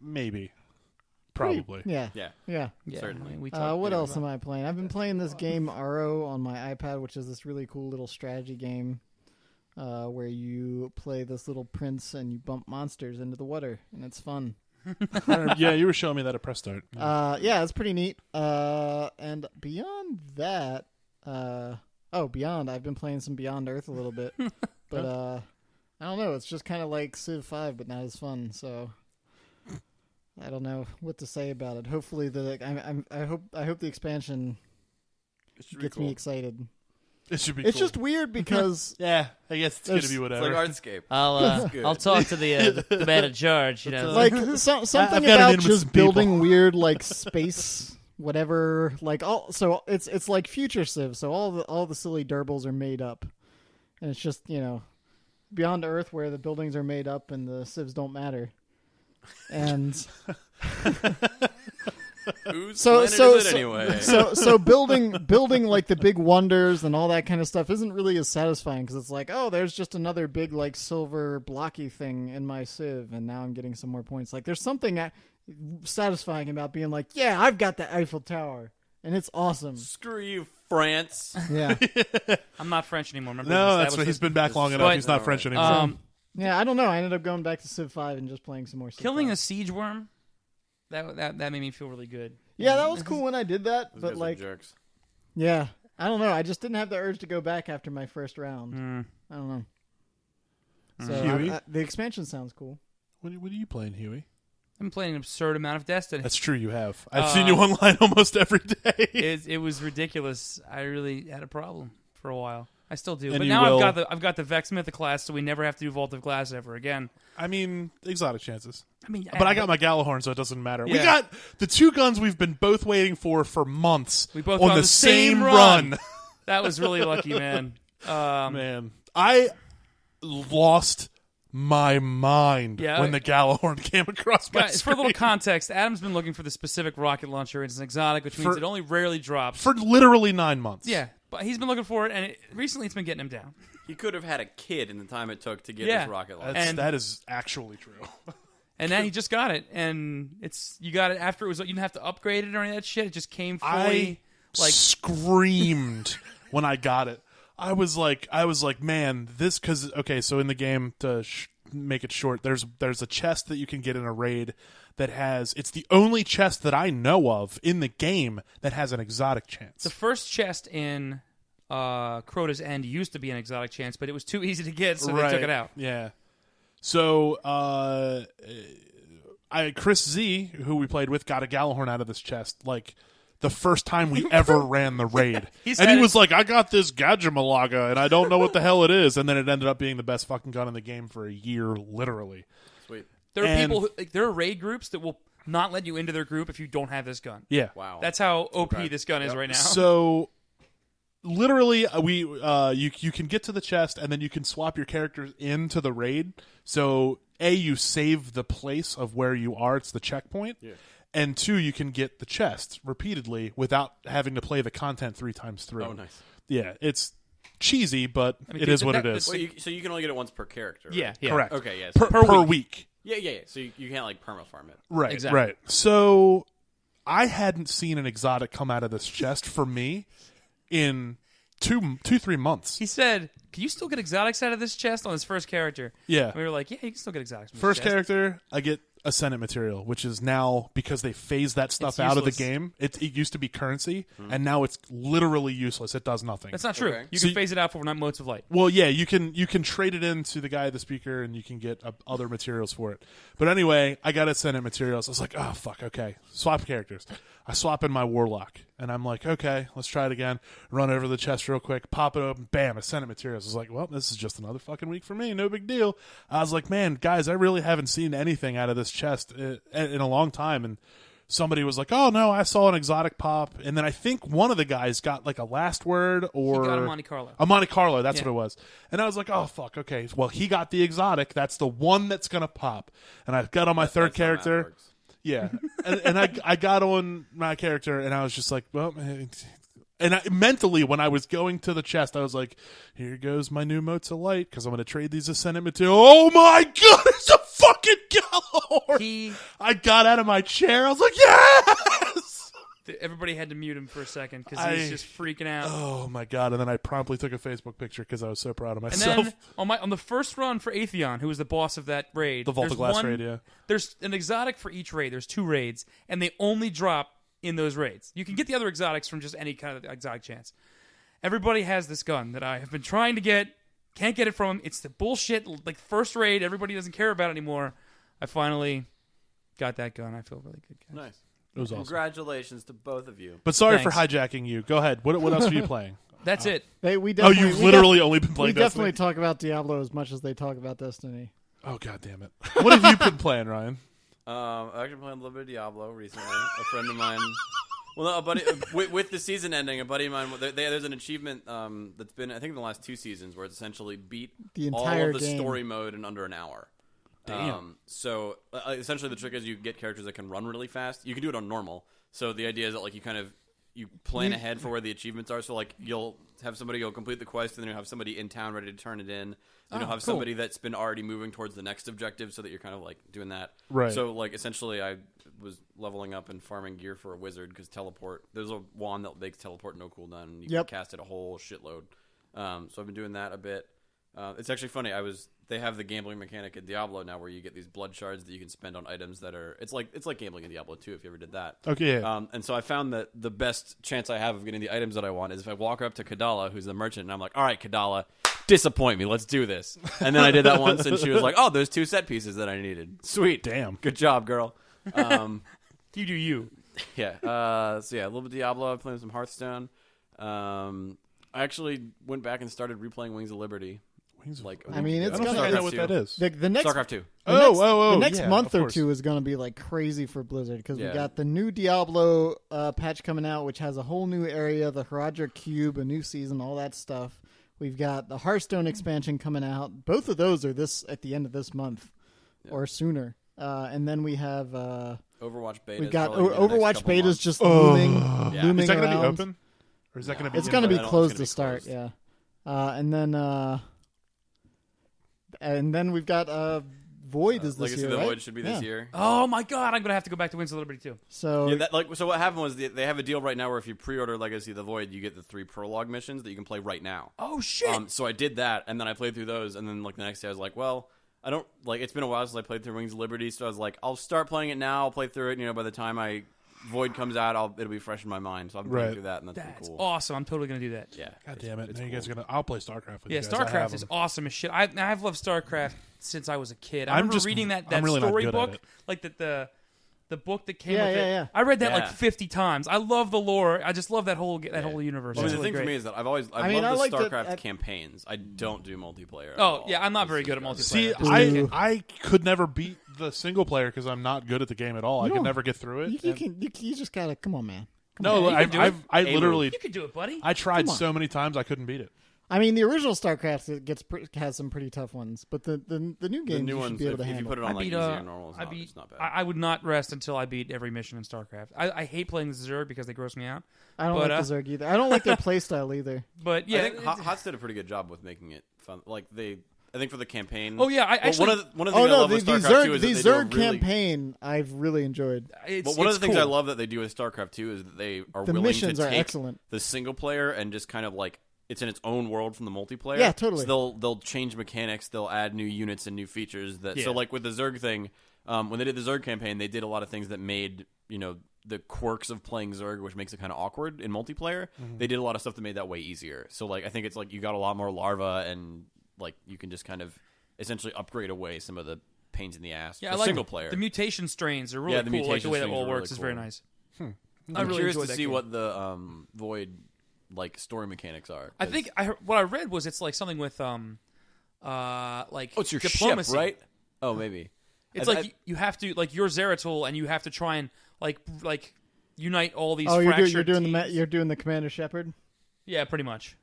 Maybe. Probably. Yeah. Yeah. Yeah, Certainly. I mean, we talk, What else am I playing? I've been playing this game Aro on my iPad, which is this really cool little strategy game where you play this little prince and you bump monsters into the water, and it's fun. Yeah, you were showing me that at Press Start. Yeah, it's pretty neat. And beyond that, Beyond, I've been playing some Beyond Earth a little bit, but I don't know. It's just kind of like Civ 5, but not as fun. So I don't know what to say about it. Hopefully, I hope the expansion gets me excited. It should be. It's cool. just weird because Yeah, I guess it's gonna be It's whatever. like Artscape. I'll good. talk to the man in charge. You know, like something I've got it about in with just some people. building weird like space whatever so it's like future Civ, so all the silly derbles are made up, and it's just Beyond Earth where the buildings are made up and the civs don't matter, and Whose so planet so is it so, anyway? so building like the big wonders and all that kind of stuff isn't really as satisfying because it's like, oh, there's just another big like silver blocky thing in my civ, and now I'm getting some more points. Like there's something satisfying about being like, yeah, I've got the Eiffel Tower and it's awesome. Screw you, France. Yeah. I'm not French anymore. Remember No, we that's established what he's this? been back long enough. But- He's not French anymore. Yeah, I don't know. I ended up going back to Civ 5 and just playing some more Civ Killing 5. a siege worm. That made me feel really good. Yeah, that was cool when I did that, Those but guys are like, jerks. yeah, I don't know. I just didn't have the urge to go back after my first round. Mm. I don't know. So Huey? the expansion sounds cool. What are you playing, Huey? I'm playing an absurd amount of Destiny. That's true. You have. I've seen you online almost every day. It was ridiculous. I really had a problem for a while. I still do, And but you now will- I've got the Vex Mythoclast, so we never have to do Vault of Glass ever again. I mean, exotic chances. I mean, But I got my Galahorn, so it doesn't matter. We Yeah. got the two guns we've been both waiting for months. We both on got the the same same run. That was really lucky, man. Man, I lost my mind Yeah. when the Galahorn came across my Guys, for a screen. little context, Adam's been looking for the specific rocket launcher. It's an exotic, which means For- it only rarely drops. for literally 9 months. Yeah, but he's been looking for it, and recently it's been getting him down. He could have had a kid in the time it took to get Yeah. this rocket launcher. That's, And- that is actually true. And then he just got it, and you got it after it was. You didn't have to upgrade it or any of that shit. It just came fully. I screamed when I got it. I was like, man, this so in the game, to make it short, there's a chest that you can get in a raid that it's the only chest that I know of in the game that has an exotic chance. The first chest in Crota's End used to be an exotic chance, but it was too easy to get, so they took it out. Yeah. So Chris Z, who we played with, got a Galahorn out of this chest like the first time we ever ran the raid. And he was like, I got this Gadjamalaga, and I don't know what the hell it is. And then it ended up being the best fucking gun in the game for a year, literally. Sweet. There are people there are raid groups that will not let you into their group if you don't have this gun. Yeah. Wow. That's how OP this gun is right now. So literally you can get to the chest and then you can swap your characters into the raid. So you save the place of where you are, it's the checkpoint. Yeah. And 2, you can get the chest repeatedly without having to play the content 3 times through. Oh, nice. Yeah, it's cheesy, but it is what it is. Well, so you can only get it once per character, right? Yeah. Correct. Okay, yeah. Per week. Yeah. So you can't like permafarm it. Right, Exactly. right. So I hadn't seen an exotic come out of this chest for me in 3 months. He said, "Can you still get exotics out of this chest on his first character?" Yeah. And we were like, "Yeah, you can still get exotics." From this First chest. character, I get Ascendant material, which is now, because they phased that stuff It's out of the useless. game, it used to be currency, and now it's literally useless. It does nothing. That's not true. Okay. You So can phase it out for motes of light. Well, yeah, you can trade it into the guy at the speaker, and you can get other materials for it. But anyway, I got Ascendant materials. I was like, oh, fuck, okay. Swap characters. I swap in my Warlock, and I'm like, okay, let's try it again. Run over the chest real quick, pop it open, bam, Ascendant materials. I was like, well, this is just another fucking week for me. No big deal. I was like, man, guys, I really haven't seen anything out of this chest in a long time. And somebody was like, oh, no, I saw an exotic pop. And then I think one of the guys got like a last word or... He got a Monte Carlo. A Monte Carlo, that's Yeah. what it was. And I was like, oh, fuck, okay. Well, he got the exotic. That's the one that's going to pop. And I got on my third That's how math character. works. Yeah. and I got on my character, and I was just like, well... And mentally, when I was going to the chest, I was like, here goes my new motes of light, because I'm going to trade these Ascendant material. Oh, my God, it's a fucking Galahorn! I got out of my chair. I was like, yes! Everybody had to mute him for a second because he was just freaking out. Oh, my God. And then I promptly took a Facebook picture because I was so proud of And myself. then on the first run for Atheon, who was the boss of that raid, The Vault of there's Glass one- raid, yeah. There's an exotic for each raid. There's 2 raids, and they only drop in those raids. You can get the other exotics from just any kind of exotic chance. Everybody has this gun that I have been trying to get, can't get it from them. It's the bullshit, like first raid, everybody doesn't care about it anymore. I finally got that gun. I feel really good, guys. Nice. It was awesome. Congratulations to both of you. But sorry Thanks. for hijacking you. Go ahead. What else are you playing? That's it. We Oh, definitely, you've literally only been we playing definitely Destiny? talk about Diablo as much as they talk about Destiny. Oh, God damn it. What have you been playing, Ryan? I've actually played a little bit of Diablo recently. A friend of mine... Well, no, a buddy, with the season ending, a buddy of mine, there's an achievement that's been, I think, in the last 2 seasons, where it's essentially beat The all entire of the game. story mode in under an hour. Damn. So essentially, the trick is you get characters that can run really fast. You can do it on normal. So the idea is that like you plan ahead for where the achievements are. So like you'll have somebody go complete the quest, and then you'll have somebody in town ready to turn it in. Then you'll have cool. somebody that's been already moving towards the next objective, so that you're kind of like doing that. Right. So like essentially, I was leveling up and farming gear for a wizard because teleport. There's a wand that makes teleport no cooldown, and you Yep. can cast it a whole shitload. So I've been doing that a bit. It's actually funny. They have the gambling mechanic in Diablo now, where you get these blood shards that you can spend on items that are. It's like gambling in Diablo 2 if you ever did that. Okay, yeah. And so I found that the best chance I have of getting the items that I want is if I walk up to Kadala, who's the merchant, and I'm like, "All right, Kadala, disappoint me. Let's do this." And then I did that once, and she was like, "Oh, there's 2 set pieces that I needed. Sweet, Damn. good job, girl." You do you. Yeah. So yeah, a little bit of Diablo. I'm playing some Hearthstone. I actually went back and started replaying Wings of Liberty. Like, I mean, it's I don't gonna- think I know StarCraft what 2. that is. The next StarCraft 2. the next yeah, month of or course. 2 is going to be like crazy for Blizzard because Yeah. we got the new Diablo patch coming out, which has a whole new area, the Haradra Cube, a new season, all that stuff. We've got the Hearthstone expansion coming out. Both of those are at the end of this month or sooner. And then we have Overwatch beta. we've is got probably gonna be the next Overwatch couple beta's months. just looming Yeah. looming Is that going to be around. open? Or is that going to be... It's going to be I don't think closed it's to gonna be start, closed. yeah. And then we've got Void is this Legacy year, of the right? Void should be this Yeah. year. Oh my god, I'm gonna have to go back to Wings of Liberty too. So Yeah, so what happened was they have a deal right now where if you pre-order Legacy of the Void, you get the 3 prologue missions that you can play right now. Oh shit! So I did that, and then I played through those, and then like the next day I was like, well, I don't like. It's been a while since I played through Wings of Liberty, so I was like, I'll start playing it now. I'll play through it. By the time I Void comes out, it'll be fresh in my mind. So I'm going through that, and that's That's cool. awesome. I'm totally gonna do that. Yeah. God damn it! Now you guys are gonna. I'll play StarCraft with Yeah, you guys. I have StarCraft is them. awesome as shit. I've loved StarCraft since I was a kid. I I'm remember just- reading that I'm really not good at storybook, it. like the book that came Yeah, with yeah, it. yeah. I read that like Yeah. 50 times. I love the lore. I just love that whole universe. Well, It's the really thing for great. me is that I've mean, I loved liked the it StarCraft at- campaigns. I don't do multiplayer. at Oh, all. yeah, I'm not It's very just good at garbage. multiplayer. See, Just I could never beat the single player because I'm not good at the game at all. I could don't- never get through it. You just gotta come on, man. No, Yeah, you can do it. I Hey, literally You could do it, buddy. I tried Come on. so many times I couldn't beat it. I mean, the original StarCraft has some pretty tough ones, but the new games The new you ones, should be able if to you handle. put it on I like beat, easy or normal, it's not bad. I would not rest until I beat every mission in StarCraft. I hate playing the Zerg because they gross me out. I don't but, like the Zerg either. I don't like their playstyle either. But yeah, I think Hots did a pretty good job with making it fun. Like I think for the campaign. Oh, yeah, I Well, actually- one of the Oh things I no, love the with StarCraft 2 is that the they do a Zerg really, campaign I've really enjoyed. it's, But one of it's the things cool. I love that they do with StarCraft 2 is that they are The willing missions to are take excellent. the single player and just kind of like it's in its own world from the multiplayer. Yeah, totally. So they'll change mechanics, they'll add new units and new features. So like with the Zerg thing, when they did the Zerg campaign, they did a lot of things that made the quirks of playing Zerg, which makes it kind of awkward in multiplayer. Mm-hmm. They did a lot of stuff that made that way easier. So like I think it's like you got a lot more larva and like you can just kind of essentially upgrade away some of the pains in the ass. Yeah, for I like single player. The mutation strains are really Yeah, the cool. Like the mutation way that strains all are really works is very cool. nice. I'm I really curious enjoyed to that see game. what the Void like story mechanics are. I 'cause- think what I read was it's like something with like it's your diplomacy. ship, right? Oh, maybe. It's like you have to like you're Zeratul and you have to try and like unite all these. Oh, fractured you're doing teams. you're doing the Commander Shepard, Yeah, pretty much.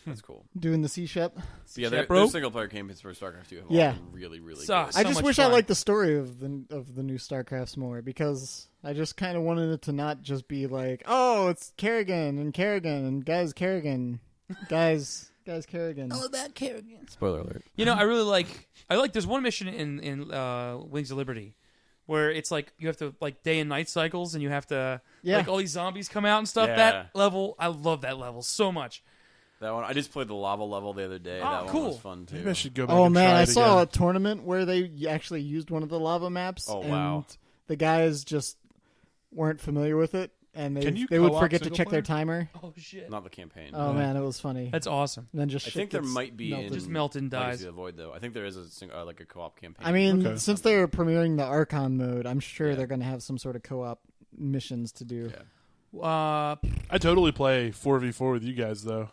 That's cool. doing the Sea Shep. But yeah, Shep, their bro. single player campaigns for StarCraft 2 have Yeah. all been really, really So- good. so I just much wish fun. I liked the story of the new StarCrafts more because I just kind of wanted it to not just be like, oh, it's Kerrigan and guys Kerrigan, guys Kerrigan. About Kerrigan. Spoiler alert. You know, I like. There's one mission in Wings of Liberty where it's like you have to like day and night cycles, and you have to Yeah. like all these zombies come out and stuff. Yeah. That level, I love that level so much. That one, I just played the lava level the other day. Oh, that cool. one was fun too. Maybe I should go back. Oh and man, try I it saw again. a tournament where they actually used one of the lava maps. Oh, and wow. the guys just weren't familiar with it, and Can you they would co-op forget to single check their player? timer. Oh shit, Not the campaign. Oh man, it was funny. that's awesome. and then just I shit think there gets might be melted. in Just melt and Legacy dies. of the Void though. I think there is like a co-op campaign. I mean, Okay. since they're premiering the Archon mode, I'm sure Yeah. they're going to have some sort of co-op missions to do. Yeah. I totally play 4v4 with you guys though.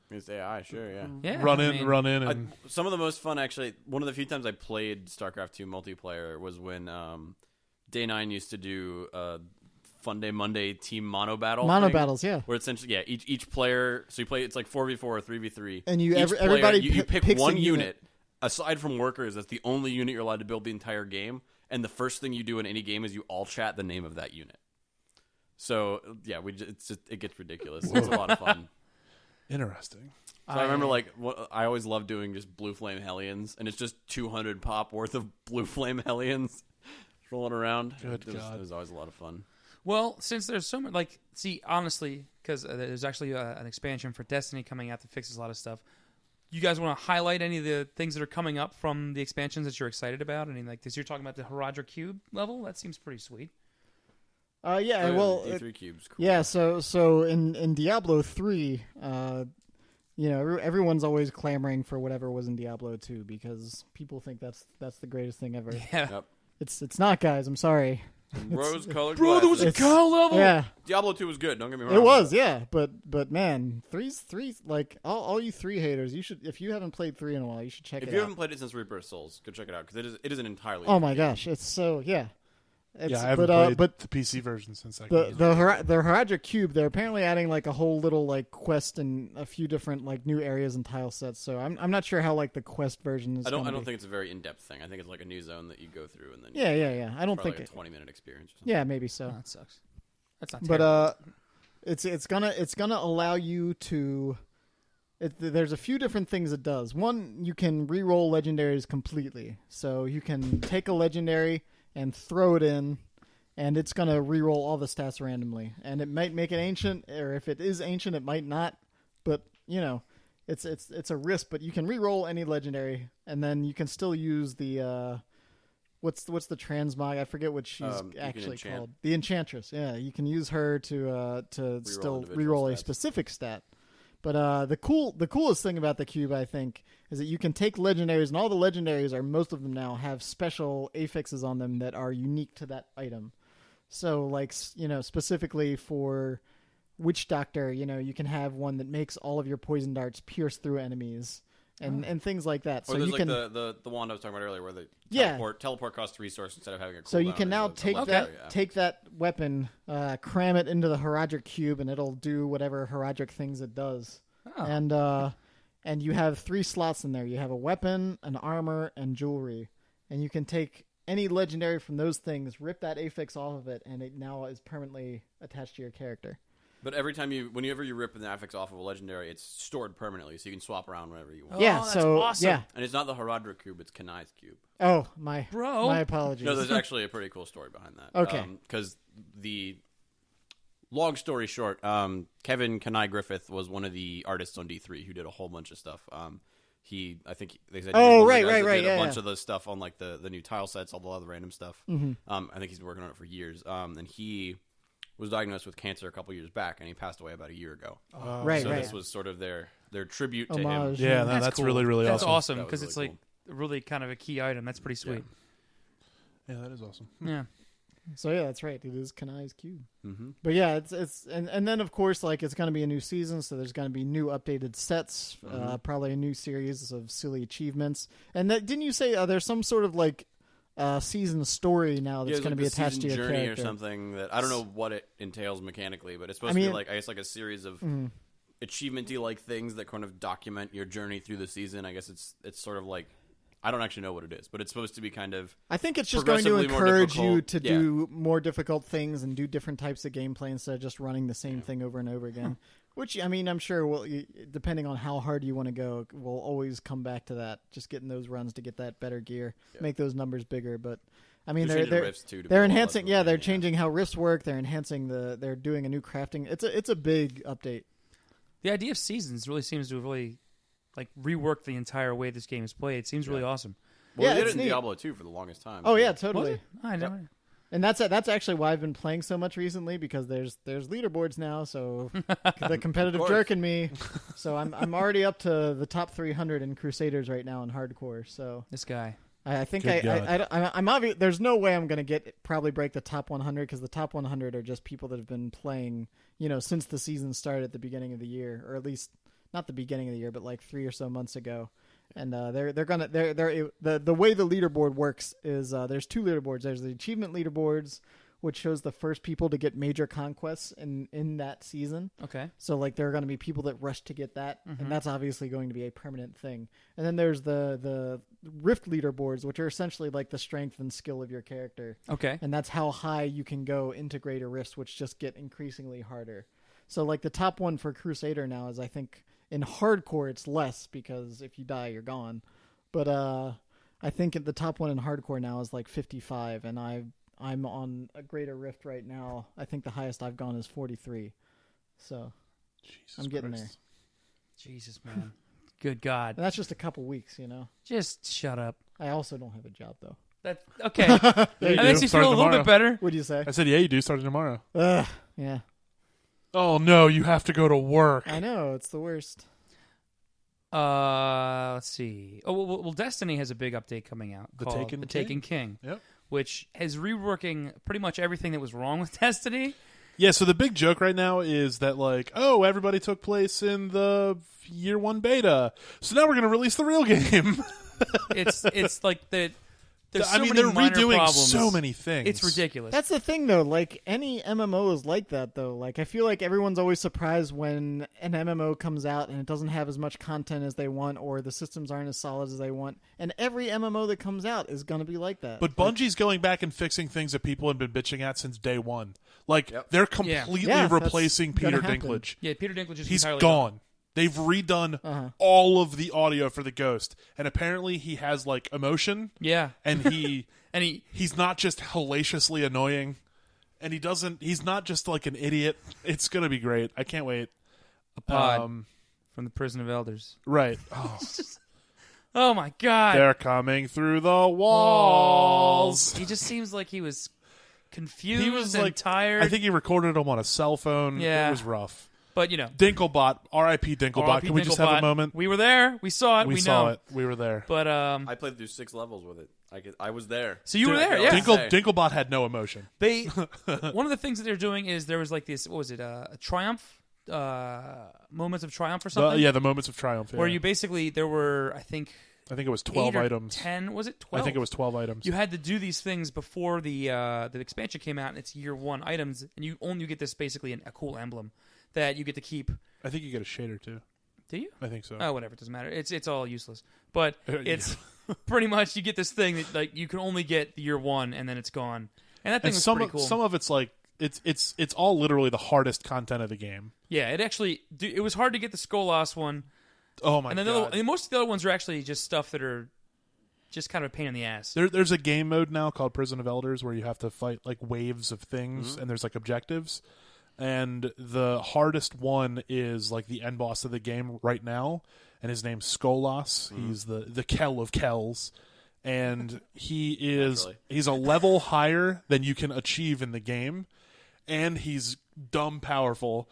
It's AI, sure, yeah. Yeah, run I in, mean, run in, and Some of the most fun, actually, one of the few times I played StarCraft 2 multiplayer was when Day 9 used to do Fun Day Monday team mono battle. Mono thing, battles, yeah. Where essentially, yeah, each player, so you play, it's like 4v4 or 3v3. And Each player, everybody you pick picks one a unit. Aside from workers, that's the only unit you're allowed to build the entire game. And the first thing you do in any game is you all chat the name of that unit. So, yeah, it gets ridiculous. It's a lot of fun. interesting. So I remember, like, I always loved doing just Blue Flame Hellions, and it's just 200 pop worth of Blue Flame Hellions rolling around. Good It God. was always a lot of fun. Well, since there's so much, like, see, honestly, because there's actually an expansion for Destiny coming out that fixes a lot of stuff. You guys want to highlight any of the things that are coming up from the expansions that you're excited about? I mean, like this, you're talking about the Haradra Cube level. That seems pretty sweet. Yeah, Oh, well, D3 Cube's cool. yeah. So in Diablo 3, everyone's always clamoring for whatever was in Diablo 2 because people think that's the greatest thing ever. Yeah. Yep. It's not, guys. I'm sorry. Rose-colored Bro, there was a It's- cow level. Yeah, Diablo 2 was good, don't get me wrong. it was. Yeah, but man, three's like all you 3 haters. You should, if you haven't played 3 in a while, you should check If it you out. haven't played it since Reaper of Souls, go check it out, because it is an entirely Oh my different game. gosh, it's so yeah. It's, Yeah, I haven't played the PC version since that the game. the Haradra Cube, they're apparently adding like a whole little like quest and a few different like new areas and tile sets. So I'm not sure how like the quest version is. I don't gonna be. think it's a very in-depth thing. I think it's like a new zone that you go through, and then Yeah. I don't probably think like it. a 20-minute experience or something. Yeah, maybe so. Oh, that sucks. That's not. But terrible. it's gonna allow you to. There's a few different things it does. One, you can re-roll legendaries completely. So you can take a legendary and throw it in, and it's gonna re-roll all the stats randomly. And it might make it ancient, or if it is ancient, it might not. But it's a risk. But you can re-roll any legendary, and then you can still use the what's the transmog? I forget what she's actually enchant. called. The Enchantress. Yeah, you can use her to still individual reroll a stats. specific stat. But the coolest thing about the cube, I think, is that you can take legendaries, and all the legendaries most of them now have special affixes on them that are unique to that item. So, like, specifically for Witch Doctor, you can have one that makes all of your poison darts pierce through enemies. And things like that. Or So there's you like can the wand I was talking about earlier, where the Yeah. teleport costs a resource instead of having a cooldown. So you can now It's a take legendary, take that weapon, cram it into the Herodric cube, and it'll do whatever Herodric things it does. Oh. And you have 3 slots in there. You have a weapon, an armor, and jewelry. And you can take any legendary from those things, rip that affix off of it, and it now is permanently attached to your character. But whenever you rip an affix off of a legendary, it's stored permanently, so you can swap around whenever you want. Yeah, that's so awesome. yeah. And it's not the Herodric cube; it's Kanai's cube. Oh, my apologies. No, there's actually a pretty cool story behind that. Okay. Because long story short, Kevin Kanai Griffith was one of the artists on D3 who did a whole bunch of stuff. I think they said, Oh, he was one of the right, guys right, that right, did yeah, a bunch yeah. of the stuff on like the new tile sets, all the other random stuff. Mm-hmm. I think he's been working on it for years. And he was diagnosed with cancer a couple years back, and he passed away about a year ago. Right, so right. this was sort of their tribute to him. Homage. Yeah, no, That's that's cool. really, really That's awesome. awesome That was because really it's like really kind of a key item. That's pretty sweet. Yeah, that is awesome. Yeah. So yeah, that's right. It is Kanai's cube. Mm-hmm. But yeah, it's and then of course like it's going to be a new season, so there's going to be new updated sets, probably a new series of silly achievements. And didn't you say there's some sort of like season story now that's going to be attached to your journey character or something that I don't know what it entails mechanically, but it's supposed to be like a series of achievement-y like things that kind of document your journey through the season. I guess it's sort of like I don't actually know what it is, but it's supposed to be kind of. I think it's just going to progressively more encourage you difficult. to do more difficult things and do different types of gameplay instead of just running the same thing over and over again. Which, I mean, I'm sure depending on how hard you want to go, we'll always come back to that. Just getting those runs to get that better gear, make those numbers bigger. But I mean, They're they're rifts, too, to be they're a lot enhancing. less Yeah, they're refined, changing how rifts work. They're enhancing they're doing a new crafting. It's a big update. The idea of seasons really seems to have really like reworked the entire way this game is played. It seems really awesome. Well, Yeah, they did it's it in neat. Diablo 2 for the longest time. Oh yeah, Was totally. it? I never. And that's actually why I've been playing so much recently because there's leaderboards now. So the competitive course. jerk in me. So I'm already up to the top 300 in Crusaders right now in hardcore. So This guy. I think Good I'm obvious. There's no way I'm gonna probably break the top 100 because the top 100 are just people that have been playing, since the season started at the beginning of the year, or at least not the beginning of the year, but like 3 or so months ago. And the way the leaderboard works is there's 2 leaderboards. There's the achievement leaderboards, which shows the first people to get major conquests in that season. Okay. So like there are going to be people that rush to get that, and that's obviously going to be a permanent thing. And then there's the Rift leaderboards, which are essentially like the strength and skill of your character, Okay. and that's how high you can go into greater rifts, which just get increasingly harder. So like the top one for Crusader now is I think. In hardcore, it's less because if you die, you're gone. But I think the top one in hardcore now is like 55, and I'm on a greater rift right now. I think the highest I've gone is 43. So Jesus I'm getting Christ. Jesus, man. Good God. And that's just a couple weeks, Just shut up. I also don't have a job, though. That okay. Yeah, That you makes do. you Starting feel a little tomorrow. bit better. What do you say? I said, yeah, you do. Starting tomorrow. Yeah. Oh, no, you have to go to work. I know. It's the worst. Let's see. Oh, well, Destiny has a big update coming out The called Taken The King? Taken King, Yep. which is reworking pretty much everything that was wrong with Destiny. Yeah, so the big joke right now is that, like, oh, everybody took place in the year 1 beta, so now we're going to release the real game. It's like the. There's so I mean, many they're minor redoing problems. so many things. It's ridiculous. That's the thing, though. Like, any MMO is like that, though. Like, I feel like everyone's always surprised when an MMO comes out and it doesn't have as much content as they want, or the systems aren't as solid as they want. And every MMO that comes out is going to be like that. But Bungie's going back and fixing things that people have been bitching at since day one. Like, they're completely Yeah, that's replacing gonna Peter happen. Dinklage. Yeah, Peter Dinklage is He's entirely gone. They've redone all of the audio for the Ghost. And apparently he has, like, emotion. Yeah, And he... and he's not just hellaciously annoying, and he's not just like an idiot. It's gonna be great. I can't wait. a pod from the Prison of Elders. Right. Oh. Oh my god. They're coming through the walls. He just seems like he was confused He was and like tired. I think he recorded them on a cell phone. Yeah. It was rough. but Dinklebot, R.I.P. Dinklebot. R.I.P. Can we just have Dinklebot. a moment? We were there. We saw it. We know. saw it. We were there. But I played through 6 levels with it. I was there. so you were there, yeah. Dinklebot had no emotion. They one of the things that they're doing is there was like this. What was it? A triumph, moments of triumph or something. The moments of triumph. Where yeah. you basically there were I think it was 8 12 or items. 10. Was it 12? I think it was 12 items. You had to do these things before the expansion came out, and it's year 1 items, and you get this basically a cool emblem that you get to keep. I think you get a shader too. Do you? I think so. Oh, whatever. It doesn't matter. It's all useless. But Yeah. it's pretty much you get this thing that like you can only get the year 1, and then it's gone. And that thing was pretty cool. Some of it's like it's all literally the hardest content of the game. Yeah, it was hard to get the Skolas one. Oh my And then god! and most of the other ones are actually just stuff that are just kind of a pain in the ass. There's a game mode now called Prison of Elders where you have to fight like waves of things, and there's like objectives. And the hardest one is like the end boss of the game right now, and his name's Skolas. He's the Kel of Kells, and he's a level higher than you can achieve in the game, and he's dumb powerful.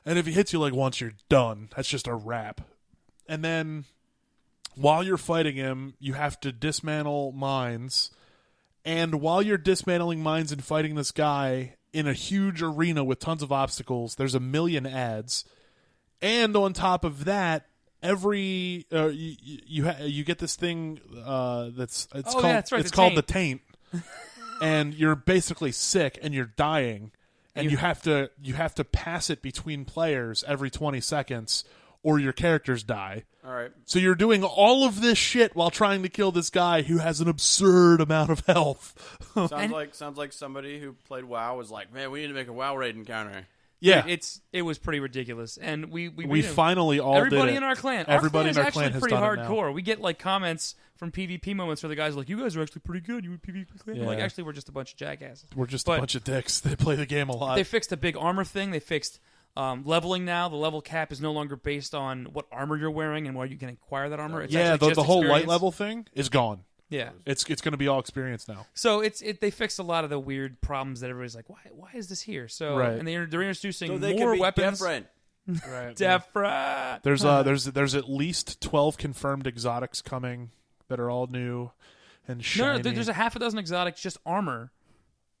And if he hits you like once, you're done. That's just a wrap. And then while you're fighting him, you have to dismantle mines. And while you're dismantling mines and fighting this guy in a huge arena with tons of obstacles, there's a million ads. And on top of that, every you get this thing that's called the taint. And you're basically sick and you're dying, and you have to pass it between players every 20 seconds or your characters die. All right. So you're doing all of this shit while trying to kill this guy who has an absurd amount of health. Sounds like somebody who played WoW was like, man, we need to make a WoW raid encounter. Yeah, it was pretty ridiculous, and we finally all everybody did it. in our clan. Everybody in our actually clan has pretty done it now. hardcore. We get like comments from PvP moments where the guys are like, "You guys are actually pretty good. You would PvP clan." Yeah. Like, actually, we're just a bunch of jackasses. We're just a bunch of dicks that play the game a lot. They fixed a big armor thing. They fixed leveling now. The level cap is no longer based on what armor you're wearing and where you can acquire that armor. It's actually just the whole light experience. level thing is gone. Yeah, It's going to be all experience now. so they fixed a lot of the weird problems that everybody's like, why is this here? So Right. and they're introducing So they more can be weapons. different. Right. Different. There's at least 12 confirmed exotics coming that are all new and shiny. No, there's a half a dozen exotics, just armor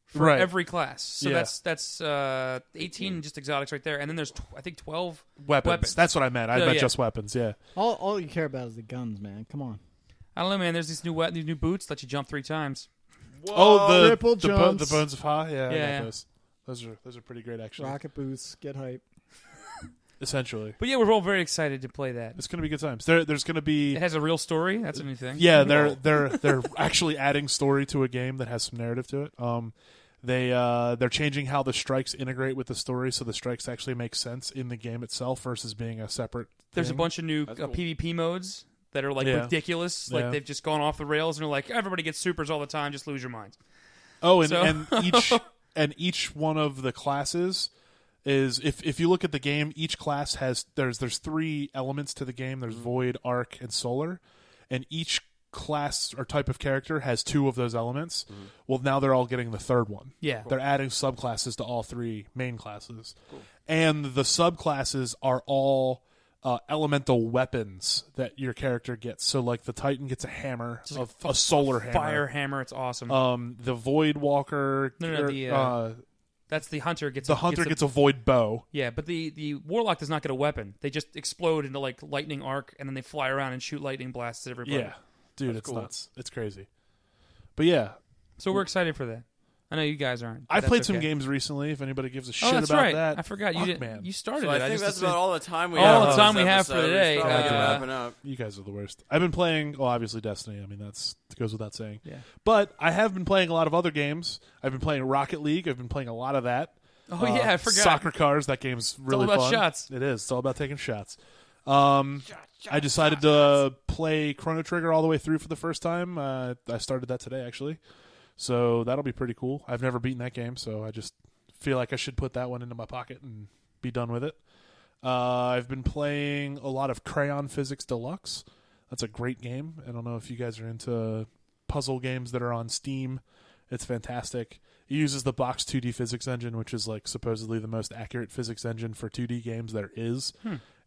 for Right. every class. So Yeah. that's 18 just exotics right there, and then there's I think 12 weapons. That's what I meant. I meant just weapons. Yeah. All you care about is the guns, man. Come on. I don't know, man. There's these new boots let you jump 3 times. Oh, Triple the jumps. bones of Ha. Yeah, I Yeah. got those. Those are pretty great actually. Rocket boots, get hype. Essentially, But yeah, we're all very excited to play that. it's going to be good times. There's going to be It has a real story. That's a new thing. yeah. They're actually adding story to a game that has some narrative to it. They're changing how the strikes integrate with the story, so the strikes actually make sense in the game itself versus being a separate. There's a thing. bunch of new That's cool. PvP modes that are like Yeah. ridiculous. Like Yeah. they've just gone off the rails and are like, everybody gets supers all the time. Just lose your minds. Oh, and, So- and each one of the classes is if you look at the game, each class has there's 3 elements to the game. There's Void, Arc, and Solar, and each class or type of character has 2 of those elements. Well, now they're all getting the 3rd one. Yeah. They're adding subclasses to all 3 main classes, and the subclasses are all elemental weapons that your character gets. So, like the Titan gets a hammer, a solar hammer, Fire hammer. It's awesome. the Void Walker. That's the hunter gets. The hunter gets a void bow. Yeah, but the warlock does not get a weapon. They just explode into like lightning arc, and then they fly around and shoot lightning blasts at everybody. Yeah, dude, it's cool. nuts. It's crazy. But yeah, So we're excited for that. I know you guys aren't. but I've that's played some okay. games recently. If anybody gives a shit Oh, that's about right. that, I forgot you fuck, did. man. You started So it. I think just that's assumed- about all the time we All have. the on time this we have for episode. today. It's probably Uh, wrapping up. You guys are the worst. I've been playing, well, obviously Destiny. I mean, that goes without saying. Yeah. But I have been playing a lot of other games. I've been playing Rocket League. I've been playing a lot of that. Oh yeah, I forgot. Soccer cars. That game's really all about fun. shots. It is. It's all about taking shots. I decided to play Chrono Trigger all the way through for the first time. I started that today, actually. So that'll be pretty cool. I've never beaten that game, so I just feel like I should put that one into my pocket and be done with it. I've been playing a lot of Crayon Physics Deluxe. That's a great game. I don't know if you guys are into puzzle games that are on Steam. It's fantastic. It uses the Box 2D physics engine, which is like supposedly the most accurate physics engine for 2D games there is.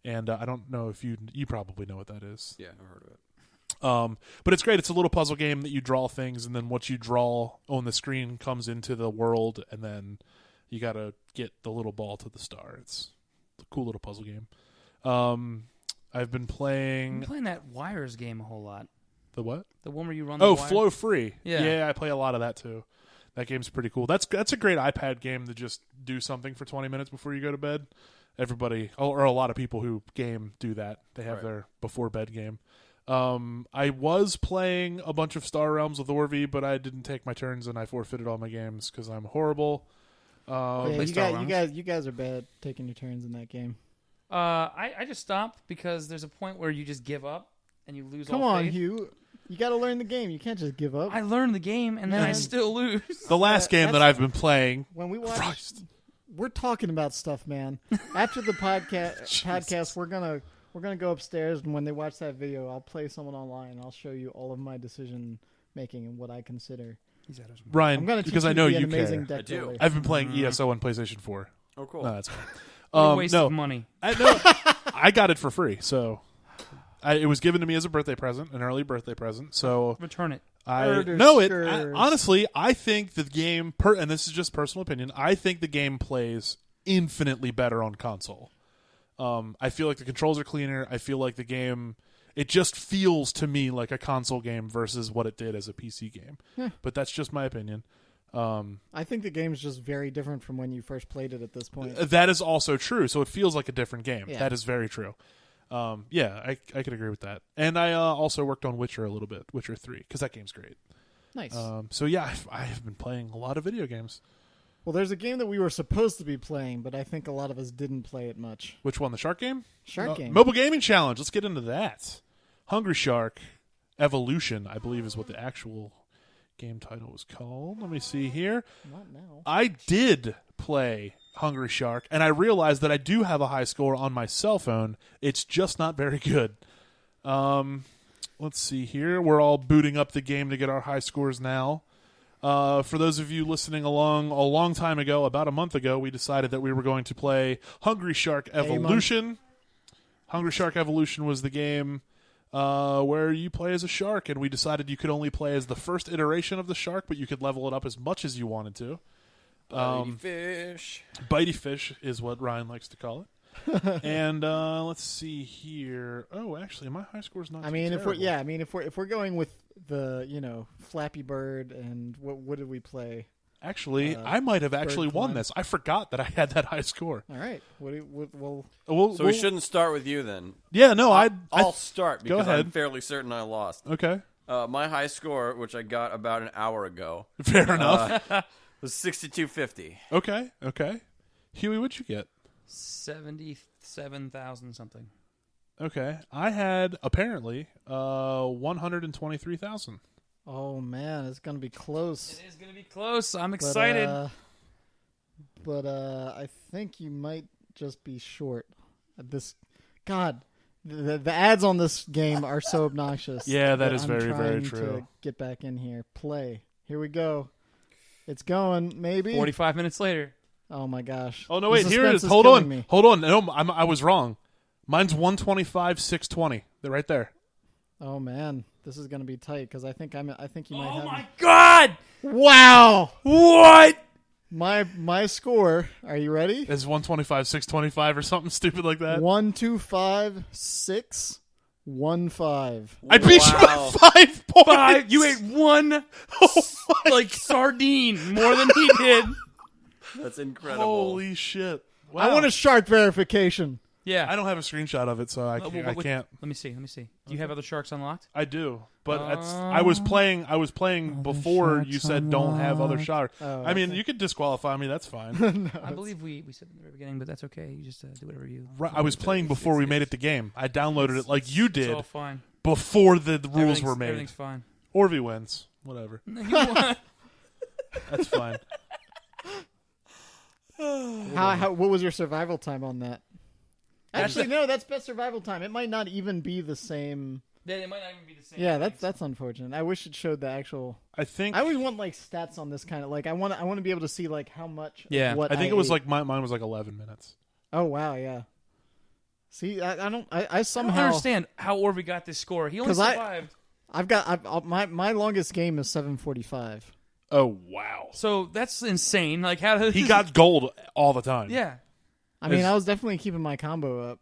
And I don't know if you probably know what that is. Yeah, I've heard of it. But it's great. It's a little puzzle game that you draw things, and then what you draw on the screen comes into the world, and then you got to get the little ball to the star. It's a cool little puzzle game. I've been playing... I'm playing that Wires game a whole lot. The what? The one where you run the wire. Flow Free. Yeah, I play a lot of that too. That game's pretty cool. That's a great iPad game to just do something for 20 minutes before you go to bed. Everybody, or a lot of people who game do that. They have their before bed game. I was playing a bunch of Star Realms with Orvie, but I didn't take my turns and I forfeited all my games because I'm horrible. You guys are bad taking your turns in that game. I just stopped because there's a point where you just give up and you lose Come all on, faith. Hugh. You got to learn the game. You can't just give up. I learned the game and then I still lose. The last game that I've been playing... When we watch... We're talking about stuff, man. After the podcast, we're gonna go upstairs, and when they watch that video, I'll play someone online, and I'll show you all of my decision making and what I consider. Ryan, I'm gonna teach because I you know to be an you amazing care. deck builder. I've been playing ESO on PlayStation 4. Oh, cool. No, that's fine. What a waste of money. I got it for free, so it was given to me as a birthday present, an early birthday present. So return it. Honestly, I think the game, and this is just personal opinion, I think the game plays infinitely better on console. I feel like the controls are cleaner. I feel like the game, it just feels to me like a console game versus what it did as a PC game. But that's just my opinion. I think the game's just very different from when you first played it at this point. That is also true. So it feels like a different game. Yeah. That is very true. I could agree with that. And I also worked on Witcher a little bit, Witcher 3, because that game's great. Nice. So yeah, I have been playing a lot of video games. Well, there's a game that we were supposed to be playing, but I think a lot of us didn't play it much. Which one? The Shark game? Shark game. Mobile Gaming Challenge. Let's get into that. Hungry Shark Evolution, I believe, is what the actual game title was called. Let me see here. Not now. I did play Hungry Shark, and I realized that I do have a high score on my cell phone. It's just not very good. Let's see here. We're all booting up the game to get our high scores now. For those of you listening along, a long time ago, about a month ago, we decided that we were going to play Hungry Shark Evolution. Hungry Shark Evolution was the game where you play as a shark, and we decided you could only play as the first iteration of the shark, but you could level it up as much as you wanted to. Bitey fish. Bitey fish is what Ryan likes to call it. And let's see here. Oh, actually, my high score is not. I mean, terrible. if we're going with the Flappy Bird and what did we play? Actually, I might have actually won this. I forgot that I had that high score. All right. So we shouldn't start with you then. Yeah, no, I'll start because ahead. I'm fairly certain I lost. Okay. My high score, which I got about an hour ago, Fair enough. was 6250. Okay. Huey, what'd you get? 77,000 something. Okay. I had, apparently, 123,000. Oh, man, it's going to be close. It is going to be close. I'm excited. But I think you might just be short. God, the ads on this game are so obnoxious. Yeah, that is I'm very, very trying true. to get back in here. Play. Here we go. It's going, maybe. 45 minutes later. Oh, my gosh. Oh, no, The wait, here it is. suspense Hold killing on. me. Hold on. No, I was wrong. Mine's 125,620. They're right there. Oh, man. This is going to be tight because I think you might have. Oh, my God! Wow! What? My score, are you ready? It's 125,625 or something stupid like that. 125,615. I beat you by 5 points. You ate one sardine more than he did. That's incredible. Holy shit. Wow. I want a shark verification. Yeah. I don't have a screenshot of it, so I can't. Let me see. Do you have other sharks unlocked? I do, but I was playing before you said don't have other sharks. Oh, I mean, okay. you could disqualify me. That's fine. I believe we said in the very beginning, but that's okay. You just do whatever you. I was playing before we made it the game. I downloaded it like you It's did all fine. before the rules were made. Everything's fine. Orvie wins. Whatever. No, you won. That's fine. What was your survival time on that? Actually, no, that's best survival time. It might not even be the same. They might not even be the same. Yeah, thing, that's unfortunate. I wish it showed the actual. I think I always want like stats on this kind of like I want to be able to see like how much. Yeah. Of what I think it was ate. like mine was like 11 minutes. Oh wow, yeah. See, I don't. I I somehow don't understand how Orby got this score. He only 'Cause I- survived. my longest game is 745. Oh wow. So that's insane. Like how did He got gold all the time. Yeah. I mean, Is- I was definitely keeping my combo up.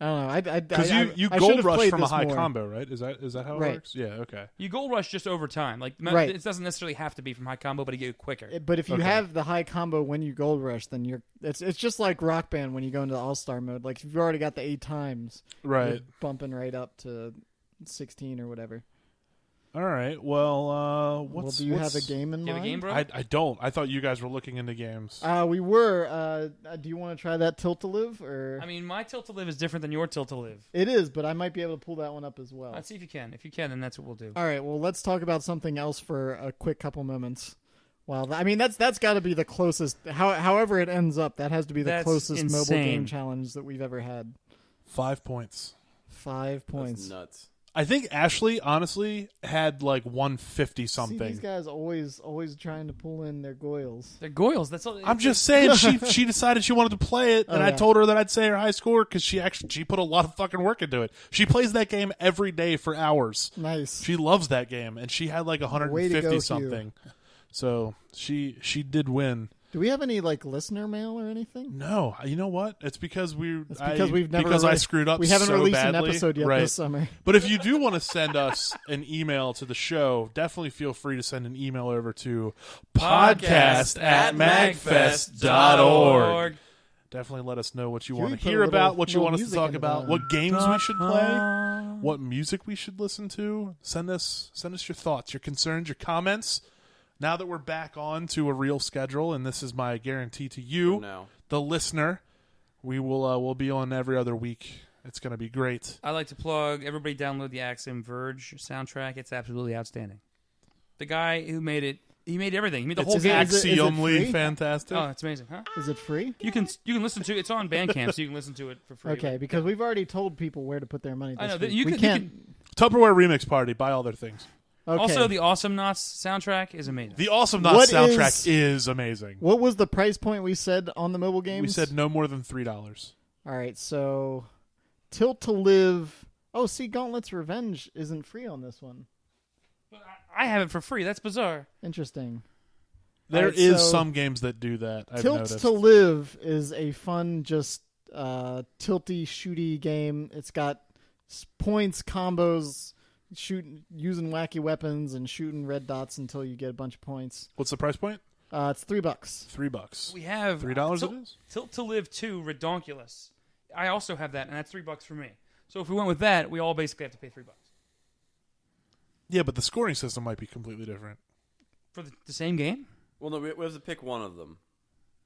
I don't know. Because you I gold should've rush played from a this high more. combo, right? Is that how it Right. works? Yeah. Okay. You gold rush just over time. Like Right. it doesn't necessarily have to be from high combo, but you get quicker. But if you Okay. have the high combo when you gold rush, then it's just like Rock Band when you go into the All Star mode. Like if you've already got the 8 times, Right. you're bumping right up to 16 or whatever. All right. Well, Well, do you have a game in Do you have mind? a game, bro? I don't. I thought you guys were looking into games. We were. Do you want to try that Tilt to Live or? I mean, my tilt to live is different than your tilt to live. It is, but I might be able to pull that one up as well. Let's see if you can. If you can, then that's what we'll do. All right. Well, let's talk about something else for a quick couple moments. Well, I mean that's got to be the closest. However it ends up, that has to be the That's closest mobile insane. game challenge that we've ever had. 5 points. 5 points. That's nuts. I think Ashley honestly had like 150 See, something. these guys always trying to pull in their goils. They're Goyles. That's all. I'm just saying she decided she wanted to play it, and Oh, I yeah. told her that I'd say her high score because she put a lot of fucking work into it. She plays that game every day for hours. Nice. She loves that game, and she had like Way to 150 go, Hugh. something. So she did win. Do we have any like listener mail or anything? No, you know what? It's because It's because we've never because I really- screwed up. We haven't so released badly. an episode yet right. this summer. But if you do want to send us an email to the show, definitely feel free to send an email over to podcast@magfest.org. Definitely let us know what you Here want you to put a hear little- about, what you little want us to music talk in the about, bottom. what games we should play, what music we should listen to. Send us your thoughts, your concerns, your comments. Now that we're back on to a real schedule, and this is my guarantee to you, No. the listener, we will we'll be on every other week. It's going to be great. I like to plug. Everybody download the Axiom Verge soundtrack. It's absolutely outstanding. The guy who made it, he made everything. He made the whole It's game. is it axiomly free? fantastic. Oh, it's amazing, huh? Is it free? You can listen to it. It's on Bandcamp, so you can listen to it for free. Okay, because we've already told people where to put their money. This I know, week. you we can- you can't. Tupperware Remix Party. Buy all their things. Okay. Also, the Awesome Knots soundtrack is amazing. The Awesome Knots What soundtrack is amazing. What was the price point we said on the mobile games? We said no more than $3. All right, so Tilt to Live. Oh, see, Gauntlet's Revenge isn't free on this one. I have it for free. That's bizarre. Interesting. There Alright, is so some games that do that. I've Tilt noticed. to Live is a fun, just tilty, shooty game. It's got points, combos, using wacky weapons, and shooting red dots until you get a bunch of points. What's the price point? It's $3. $3. We have $3 Tilt, it is? Tilt to Live 2 Redonkulous. I also have that, and that's $3 for me. So if we went with that, we all basically have to pay $3 Yeah, but the scoring system might be completely different. for the same game. Well, no, we have to pick one of them.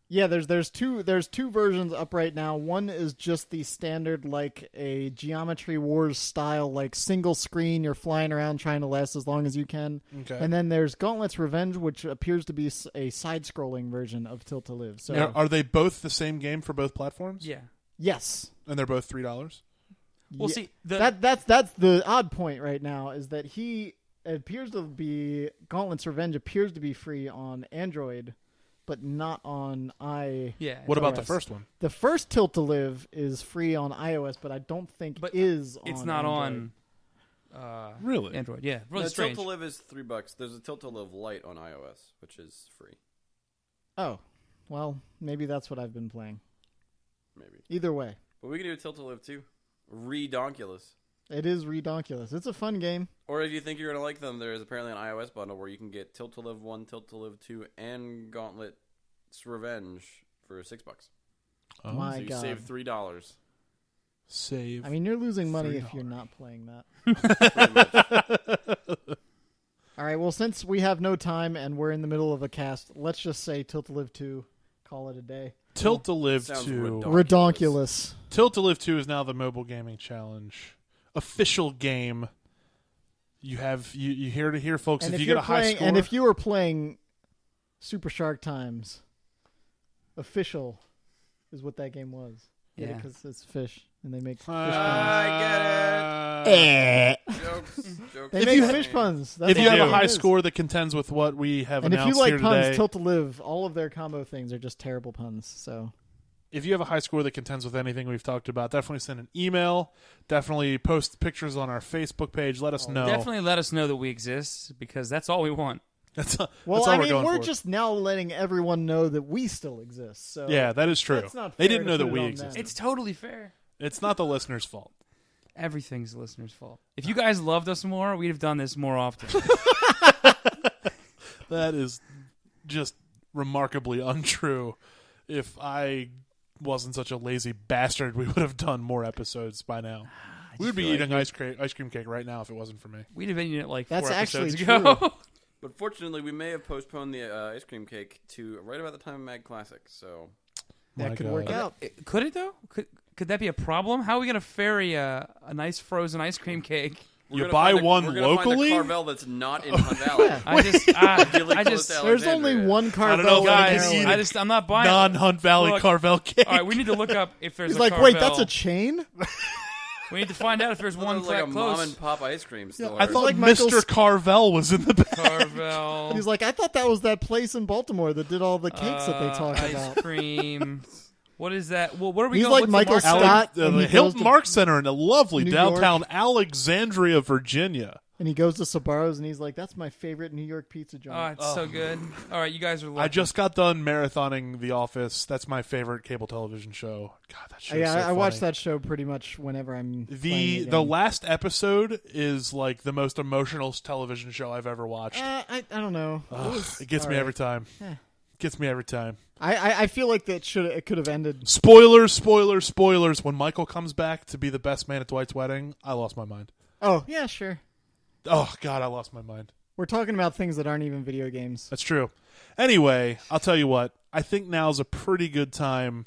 Yeah, there's two versions up right now. One is just the standard, like a Geometry Wars style, like single screen. You're flying around trying to last as long as you can. Okay. And then there's Gauntlet's Revenge, which appears to be a side-scrolling version of Tilt to Live. So Now, are they both the same game for both platforms? Yeah. yes, And they're both $3? Well, Yeah, see, the, that's the odd point right now is that it appears to be Gauntlet's Revenge appears to be free on Android, but not on yeah. What about the OS. first one? The first Tilt to Live is free on iOS, but I don't think But is on It's not Android. on Really? Android. Yeah, really The strange. Tilt to Live is $3. There's a Tilt to Live Lite on iOS, which is free. Oh, well, maybe that's what I've been playing. Maybe. Either way, But we can do a Tilt to Live too. Redonkulous. it is redonkulous. It's a fun game. Or if you think you're going to like them, there is apparently an iOS bundle where you can get Tilt to Live 1, Tilt to Live 2, and Gauntlet's Revenge for $6. Oh. My So you God. save $3. Save. I mean, you're losing money if $3. you're not playing that. Pretty much. All right, well, since we have no time and we're in the middle of a cast, let's just say Tilt to Live 2, call it a day. Tilt to Live Sounds 2. Redonkulous. Tilt to Live 2 is now the Mobile Gaming Challenge official game. You have you hear folks, And if you you're get a high playing, score, and if you were playing Super Shark Times, official is what that game was. Yeah. Because it's fish, and they make fish puns. I get it. Jokes. They If make you- fish puns. That's If you all have a it high is. score that contends with what we have and if announced you like here puns, today, Tilt to Live, all of their combo things are just terrible puns. So if you have a high score that contends with anything we've talked about, definitely send an email. Definitely post pictures on our Facebook page. Let us know. Definitely let us know that we exist because that's all we want. That's all well, we're I mean, going we're for. just now letting everyone know that we still exist. So Yeah, that is true. That's not They fair didn't to know that put it we on existed. them. It's totally fair. It's not the listener's fault. Everything's the listener's fault. If you guys loved us more, we'd have done this more often. That is just remarkably untrue. If I wasn't such a lazy bastard, we would have done more episodes by now. We would be eating ice cream cake right now if it wasn't for me. We'd have been in it like That's 4 actually episodes ago. true. But fortunately, we may have postponed the ice cream cake to right about the time of Mag Classic. So that My could God. work out. Could it though? Could that be a problem? How are we going to ferry a nice frozen ice cream cake? You buy one we're gonna locally? Find a Carvel that's not in Hunt Valley. Yeah. I just, There's only one I don't know Carvel. if I in can Maryland. eat it. I'm not buying. Non-Hunt Valley Look, Carvel cake. All right, we need to look up if there's. He's a like, Carvel. wait, that's a chain? We need to find out if there's one like a close. mom and pop ice cream store. I thought like Michael's- Mr. Carvel was in the back. Carvel. He's like, I thought that was that place in Baltimore that did all the cakes that they talk ice about. cream. What is that? Well, what are we He's going? like what's Michael the market? Scott. The and he goes Hilton to- Mark Center in a lovely New downtown Alexandria, Virginia. And he goes to Sbarro's and he's like, that's my favorite New York pizza joint. Oh, it's so good. All right, you guys are. Lucky. I just got done marathoning The Office. That's my favorite cable television show. God, that show. yeah, is so I watch funny. that show pretty much whenever I'm playing The again. last episode is like the most emotional television show I've ever watched. I don't know. It gets me all every time. Eh. Gets me every time. I feel like it could have ended. Spoilers, spoilers, spoilers. When Michael comes back to be the best man at Dwight's wedding, I lost my mind. Oh yeah, sure. Oh God, I lost my mind. We're talking about things that aren't even video games. That's true. Anyway, I'll tell you what. I think now's a pretty good time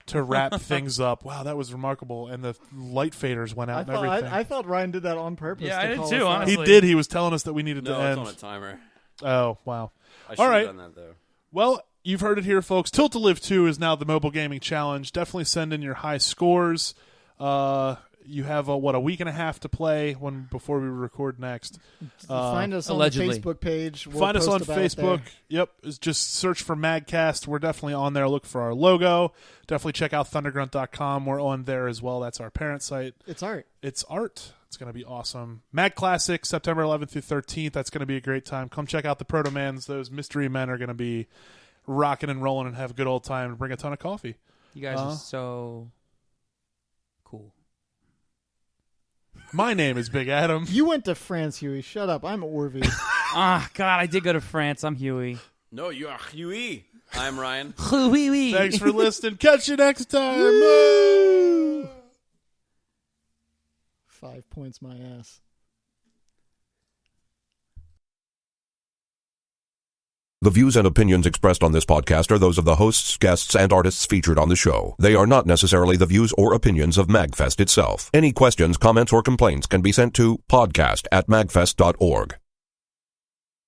to wrap things up. Wow, that was remarkable. And the light faders went out and everything. I thought Ryan did that on purpose. Yeah, to I did call too, us out. honestly. He did. He was telling us that we needed No, to it's end. on a timer. Oh, wow. I should All right. have done that though. Well, you've heard it here, folks. Tilt to Live 2 is now the mobile gaming challenge. Definitely send in your high scores. You have a week and a half to play before we record next. Find us allegedly. on the Facebook page. We'll Find us post on about it there. Facebook. Yep, just search for MAGCast. We're definitely on there. Look for our logo. Definitely check out thundergrunt.com. We're on there as well. That's our parent site. It's art. It's art. It's going to be awesome. Mag Classic, September 11th through 13th. That's going to be a great time. Come check out the Proto-Mans. Those mystery men are going to be rocking and rolling and have a good old time and bring a ton of coffee. You guys are so cool. My name is Big Adam. You went to France, Huey. Shut up. I'm Orvie. God, I did go to France. I'm Huey. No, you are Huey. I'm Ryan. Huey. Thanks for listening. Catch you next time. Woo! 5 points my ass. The views and opinions expressed on this podcast are those of the hosts, guests, and artists featured on the show. They are not necessarily the views or opinions of MAGFest itself. Any questions, comments, or complaints can be sent to podcast@magfest.org.